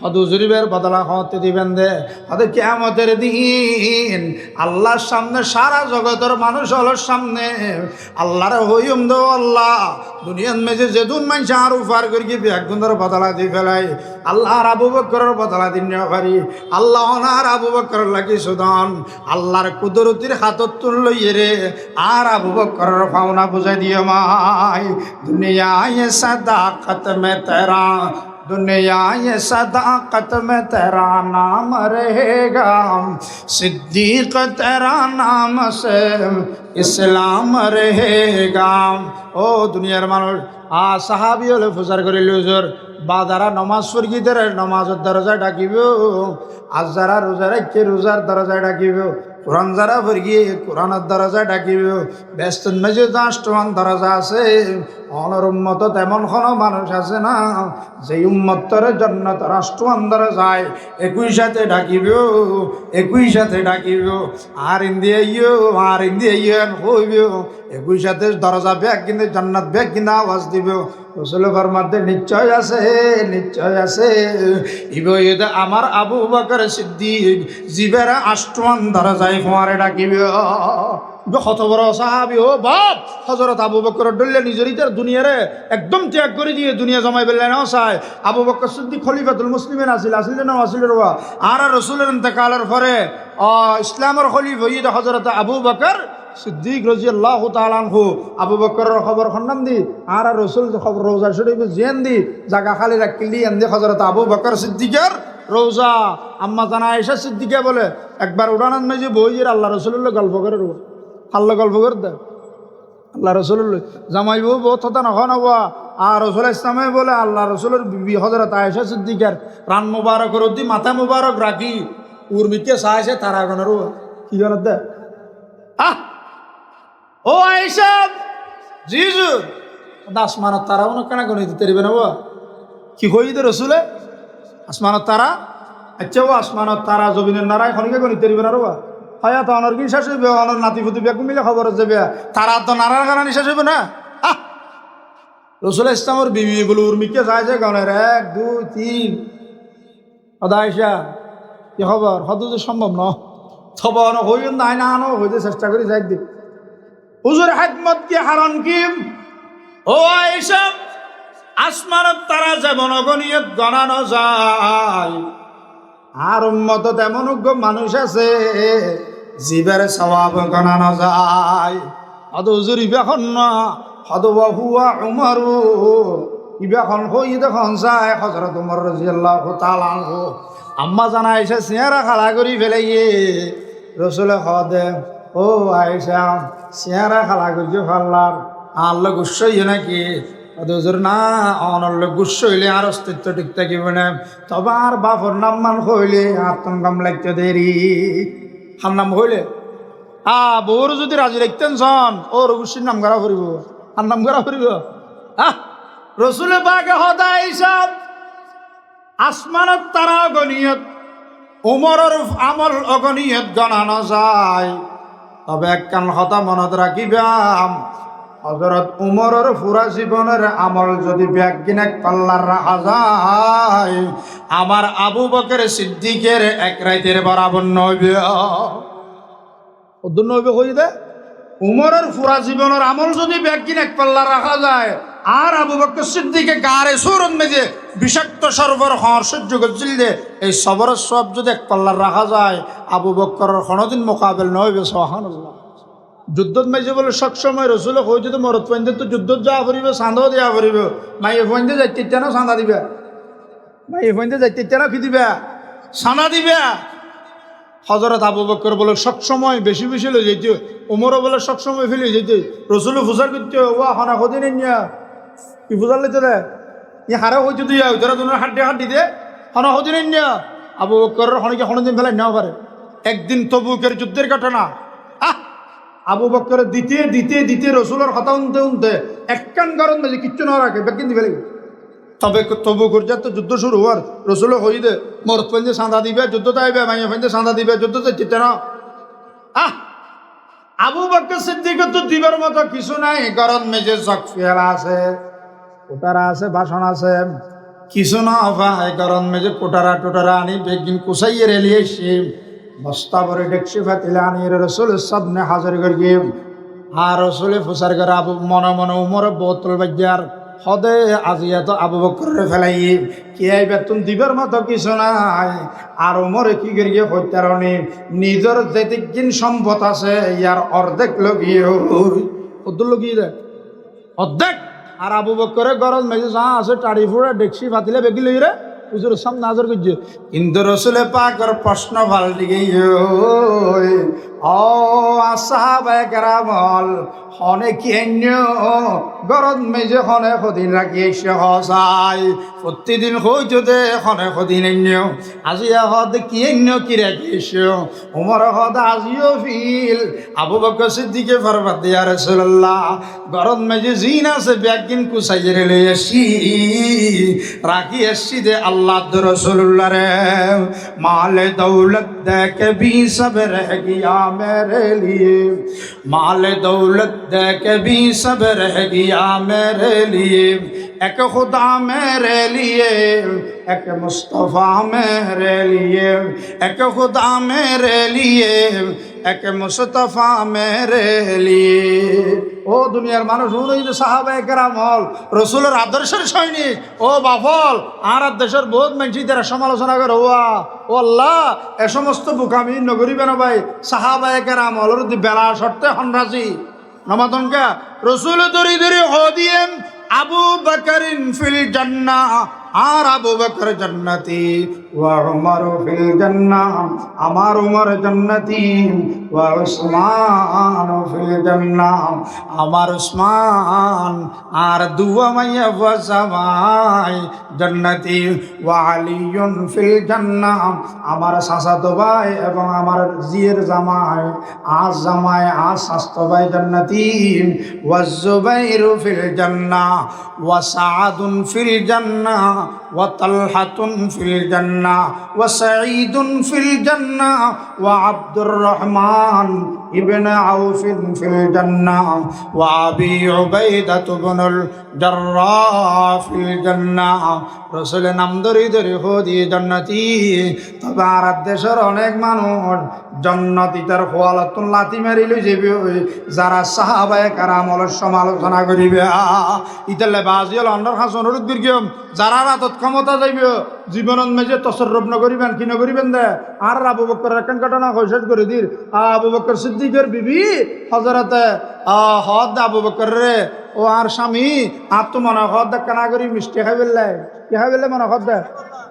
হদুজরিবের বদলা হতে দিবেন দে হতে কিয়ামতের দিন আল্লাহর সামনে সারা জগতের মানুষ হলোর সামনে আল্লাহর হইম দো আল্লাহ দুনিয়ার মেজে যেদুন মানুষ আর উফার করি কি একগুণের বদলা দি ফেলাই আল্লাহর আবু বকরের বদলা দিন না পারি আল্লাহ ওনার আবু বকর লাগি সুদান আল্লাহর কুদরতির হাতত তুললই রে আর আবু বকরের পাওনা বুঝাই দিও মাই দুনিয়ায় সাদাকত মে তেরা दुनिया ये सदाकत में तेरा नाम रहेगा सिद्दीक तेरा नाम से इस्लाम रहेगा ओ दुनियार मानुष साहाबी हले प्रचार करिल হুজুর বা যারা নমাজ পড়িদের নমাজের দরজায় ডাকিব আর যারা রোজা রাখছে রোজার দরজায় ডাকিব কোরআন যারা পড়ি কোরআনের দরজায় ডাকিব ব্যস্ত মেজে দাষ্টমান দরজা আছে অনর উম্মত তেমন কোনো মানুষ আছে না যে উম্মতর জান্নাত রাষ্ট্রমান দরজায় একই সাথে ডাকিব আর ইন্দিয়া হইব একই সাথে দরজা ব্যাগ কিনে জান্নাত ব্যাগ কিনা আওয়াজ দিব রসুল ফরমাতে নিশ্চয় আছে ইবইদা আমার আবু বকর সিদ্দিক জিবেরা আষ্টমান দরজায় ফোয়ারে ডাকিব কত বড় সাহাবী ও বাপ হযরত আবু বকর ডল্লে নিজের দুনিয়ারে একদম ত্যাগ করে দিয়ে দুনিয়া জমাই বেলে না চায় আবু বকর সিদ্দিক খলিফাতুল মুসলিমিন আসিল না আসিল রে আর রাসূলের ইন্তেকালের পরে ইসলামের খলিফা হইদ হযরত আবু বকর সিদ্দিক রাদিয়াল্লাহু তাআলা আনহু আবু বকরের খবর খন্নান দি আর রাসূল খবর রোজা শরীফ জেন দি জায়গা খালি রাখলি এন্দি হযরত আবু বকর সিদ্দিকের রোজা আম্মা জানা আয়েশা সিদ্দিকা বলে একবার উড়ানার মেঝে বইয়ের আল্লাহ রসুল্লাহ গল্প করে রো আল্লাহ গল্প করে দেয় আল্লাহ রসুল্লাহ জামাই বউ বহুত হতা নখন হবা আর রসুল ইসলামে বলে আল্লাহ রসুলের বিবি হজরত আয়েশা সিদ্দিকার রান মুবারকের অব্দি মাথা মুবারক রাখি উর্মিকে চাইছে তারা গণেরও কি গণত দেয় ও আয়েশা জিজু আসমানত তারাও না কেন গণিত দিতে পারবে না কি কই দে রসুলে আসমানত তারা আচ্ছা ও আসমানত তারা জমিনের নারায় খনিকে গণিত দিবে না রবা হয় তো অনর কি শেষ হইবে অনর নাতিপুতি বেগুন মিলে খবর যাবে তারা তো নারার কারণে শেষ হইবে না রসুল ইসলামের বিবি বলে উর্মিকে চাইছে গণের 1 2 3 আয়েশা কি খবর হয়তো যে সম্ভব ন থব হই নাই না আনো হইতে চেষ্টা করি যাই দিক হুজুর হিকমত কি হারান কি ও আয়েশা আসমানত তারা যেমন অগণিত গণানো যায় আর উম্মত তেমন মানুষ আছে জীবের সওয়াব গণানো যায় অত হুজুর ইবেখন না হদ হুয়া উমরু ইবেখন হই দেখুন যায় হযরত উমর রাদিয়াল্লাহু তাআলা আনহু আম্মা জানা আয়েশা চেহারা খাড়া করি ফেলাইয়ে রসুলে হদে ও আয়েশা চেহারা খাড়া করি ফাল্লার আল্লাহ গুস্স হইয়ে নাকি হুজুর না অনল্য গুস্স হইলে আর অস্তিত্ব ঠিক থাকিব না তবে আর বাপর নাম মান হইলে আত্ম কাম লাগতে দেরি হার নাম হইলে বউর যদি রাজি রাখতেন সন ও রঘুশ্রীর নাম করা ফুরিব আর নাম করা ফুরিব রসুলে বাগে হদাই সব আসমানত তারা অগণিয়ত উমরের আমল অগণিয়ত গণানো যায় তবে একখান কথা মনত রাখিবাম হযরত উমরের পুরা জীবনের আমল যদি ব্যাগিনেক পাল্লার রাখা যায় আমার আবু বকর সিদ্দিকের এক রাইতের বরাবর নইবে ওদুন নইবে কই দে উমরের পুরা জীবনের আমল যদি ব্যাগিনেক পাল্লার রাখা যায় আর আবু বকর সিদ্দিকে গারে সুরন মেজে বিষাক্ত সর্বর হর সহ্য করছিল দে এই সবরের সব যদি এক পাল্লার রাখা যায় আবু বকরের কোনোদিন মোকাবেল নইবে সুবহানাল্লাহ যুদ্ধত মাইছে বলে সবসময় রসুলে কই যদি মরত পয়েন্টে তো যুদ্ধত যাওয়া ফুরিব চাঁদাও দেওয়া ফুরিব মাইয়ে পয়েন্টে যাইতে না চাঁদা দিবে মাইয়ে পয়েন্টে যাইতে না কি দিবে চাঁদা দিবে হযরত আবু বকর বলে সবসময় বেশি বেশি লই যাইতে উমরও বলে সবসময় ফেলে যাইতে রসুলে ফুজার করতে ও হানা কদিন নিয়া কি ফুজার লইতে দে ই হারা হইতে দিয়া ওইটারা দুনের হাড্ডি দে হানা কদিন নিয়া আবু বকরের হনিকে কোনোদিন ফেলাই নেওয়া পারে একদিন তবুকের যুদ্ধের ঘটনা আবু বকর দিতে দিতে দিতে রসুলের কথা উনতে একখান কারণ মাঝে কিচ্ছু না রাখে বেকিন দিবে তবে তবু করছে তো যুদ্ধ শুরু হওয়ার রসুলে হই দে মরত পয়েন্টে চাঁদা দিবে যুদ্ধ তাইবে মাইয়া পয়েন্টে চাঁদা দিবে যুদ্ধ চাইতে না আবু বকর সিদ্দিকের তো দিবার মতো কিছু নাই গরম মেজে চক ফেলা আছে কোটারা আছে বাসন আছে কিছু না ভাই গরম মেজে কোটারা আনি বেগিন কুসাইয়ে রেলিয়ে এসে বস্তা ভরে ডেকসি ফাতিলে আনি রসুলের সামনে হাজির করিয়ে আর রসুলে ফুসার করে আবু মনে মনে উমর বোতল বাজ্যার হদে আজিয়া তো আবু বকরে ফেলাই কি আই বেতন দিবার মতো কিছু নাই আর উমরে কি করিয়ে হত্যারণে নিজের যেদিন সম্পদ আছে ইয়ার অর্ধেক লগিয়ে ওদের লগিয়ে দেয় অর্ধেক আর আবু বকরে গরজ মেজে যা আছে টাড়ি ফুড়ে ডেকসি ফাতিলে বেগি লই রে হুজুর সামনে হাজির করছে কিন্তু রসুলে পাকের প্রশ্ন পাল্টি গিয়ে ও সাহাবায়ে কেরামল হনে কেন গরদ মেজে হনে সদিন রাখি এসে হসাই প্রতিদিন হইতো দে হনে সদিন আজি হদ কি কি রাখি এসে উমর হদ আজিও ফিল আবু বকর সিদ্দিকে ফরমাত দিয়া রাসূলুল্লাহ গরদ মেজে জিন আছে ব্যাগিন কুসাইরে লই আসি রাখি আসি দে আল্লাহ রসুল্লাহ রে মাল দৌলত দেখ भी सब रह गया मेरे लिए माल दौलत देख भी सब रह गया मेरे लिए एक खुदा मेरे लिए एक मुस्तफा मेरे लिए एक खुदा मेरे लिए एक मुस्तफा मेरे लिए ও দুনিয়ার মানুষ এই যে সাহাবায়ে কেরাম হল রসুলের আদর্শের সৈনিক ও বাফল আর দেশের বহুত মানুষ যারা সমালোচনা করে ও আল্লাহ এ সমস্ত বুকামি নগরী না ভাই সাহাবায়ে কেরাম হলর বেলা শর্তে হনরাজি নমাতঙ্কা রসুল দরি দরি হদিয়েম আবু বকরিন ফিল জান্নাহ আর আবু বকর জান্নাতি ওয়া উমর ফিল জান্নাহ, আমার উমর জান্নাতি ওয়া উসমান ফিল জান্নাহ, আমার উসমান আর দুয়া মাইয়া ওয়াসামাই জান্নাতি ওয়া আলিয়ুন ফিল জান্নাহ, আমার চাচাতো ভাই এবং আমার জিয়ের জামাই আজ স্বাস্থ্য ভাই জান্নাতি ওয়া জুবাইরু ফিল জান্নাহ ওয়া সাআদুন ফিল জান্নাহ ওয়া তালহাতুন ফিল জান্নাহ ওয়া সাঈদুন ফিল জান্নাহ ওয়া আব্দুর রহমান ইবনে আউফ ফিল জান্নাহ ওয়া আবি উবাইদা ইবনুল জাররাহ ফিল জান্নাহ। রাসূলের নাম ধরে ধরে হদি জান্নাতি। তবে আর দেশের অনেক মানুষ জান্নাতি তার খোয়ালাতুন লাতি মারি লই যাবে যারা সাহাবায়ে কারামর সমালোচনা করিবে। ইতালে বাজিল অন্ডার হাসন রুদ্দিরগম যারা রাতত ক্ষমতা যাইবে জীবনত মেজে তসররব নকরিবেন কি নকরিবেন দে। আর আবু বকর একখান ঘটনা শেষ করে দির। আবু বকর সিদ্দিকের বিবি হযরতে হদ আবু বকর রে ও আর স্বামী আর তো মনে হদ কানা করি মিষ্টি খাই বেললে কি খাই বেললে মনে হদ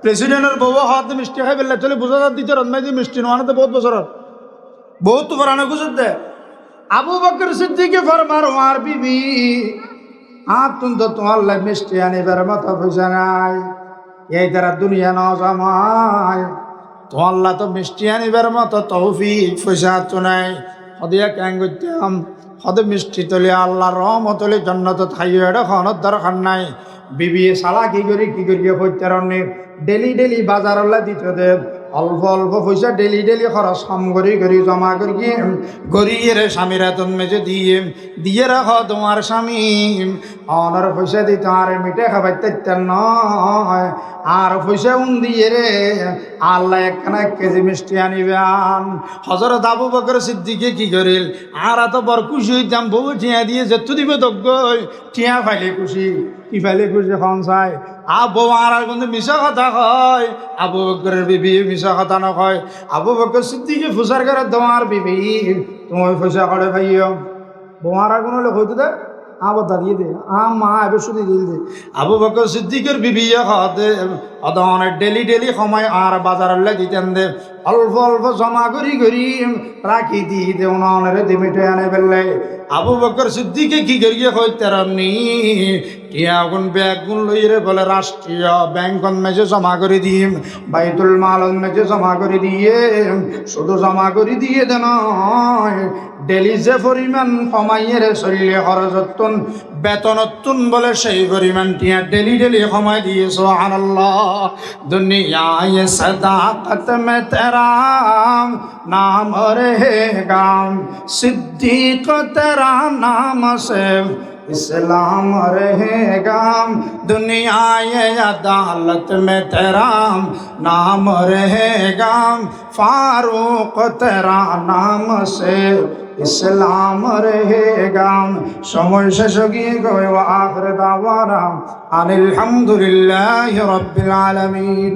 প্রেসিডেন্টের বউ হদ মিষ্টি খাই বেললে চলে বুঝা দিতে রন্মাই দিয়ে মিষ্টি নোয়ানো তো বহুত বছর বহুত তো ফরানো গুজর দে। আবু বকর সিদ্দিকে ফরমার ওয়ার বিবি আর তুমি তো তোমার লাই মিষ্টি আনিবার মতো পয়সা নাই, এই দ্বারা দুনিয়া ন জামাই তোমার তো মিষ্টি আনিবার মতো তৌফিক পয়সা তো নাই। সদিয়া ক্যাং করতাম সদে মিষ্টি তলে আল্লাহর রহমত হলে জন্নত খাইও এটা খনত দরকার নাই। বিবি সালা কি করি হইতারণে ডেলি বাজারলা দিত দেব অল্প অল্প পয়সা ডেলি খরচ কম করি জমা করি গরিয়ে স্বামীর হাতন মেজে দিয়ে রাখ তোমার স্বামী অনার পয়সা দিত আর মিঠে খাবার তেতেন নয় আর পয়সা দিয়ে রে আল্লাহ একখানা 1 কেজি মিষ্টি আনিবে আন। হযরত আবু বকর সিদ্দিকে কি করিল আর এত বড় খুশি হইতাম বউ টিয়া দিয়ে যেতু দিবে দগ্গই টিয়া ফাইলে খুশি কি ফাইলে খুশি খন চাই বউ আর কিন্তু মিশা কথা কয়। আবু বকরের বিবি মিশা কথা নকয়। আবু বকর সিদ্দিকে ফুসার করে তোমার বিবি তুমি পয়সা করে ভাইও বউ আর কোনো লোক হইতো দে আবদ্ধা দিয়ে দে মা এবার শুধু দিয়ে দে। আবু বকর সিদ্দিকের বিবি খাওয়াতে অনেক ডেলি সময় আর বাজারে দিতেন দে অল্প অল্প জমা করি রাখি দিয়ে দে উনারে দি মিঠে আনে ফেললে। আবু বকর সিদ্দিকে কি করিয়ে হইতারনি টিয়া গুণ ব্যাগ গুণ লইরে বলে রাষ্ট্রীয় ব্যাংকন মেজে জমা করে দিম বাইতুল মাল মেজে জমা করে দিয়ে শুধু জমা করে দিয়ে দেন ডেলি যে পরিমাণ কমাইয়ের চললে খরচতুন বেতনতুন বলে সেই পরিমাণ টিয়া ডেলি কমাই দিয়ে সুবহানাল্লাহ। দুনিয়ায় সদাকত মে তেরা নাম रहेगा सिद्दीक तेरा नाम से इस्लाम रहेगा दुनिया अदालत में तेरा नाम रहेगा फारूक तेरा नाम से इस्लाम रहेगा। समय शेष गए आखिर दावाना अनिल हम्दुलिल्लाहि रब्बिल आलमीन।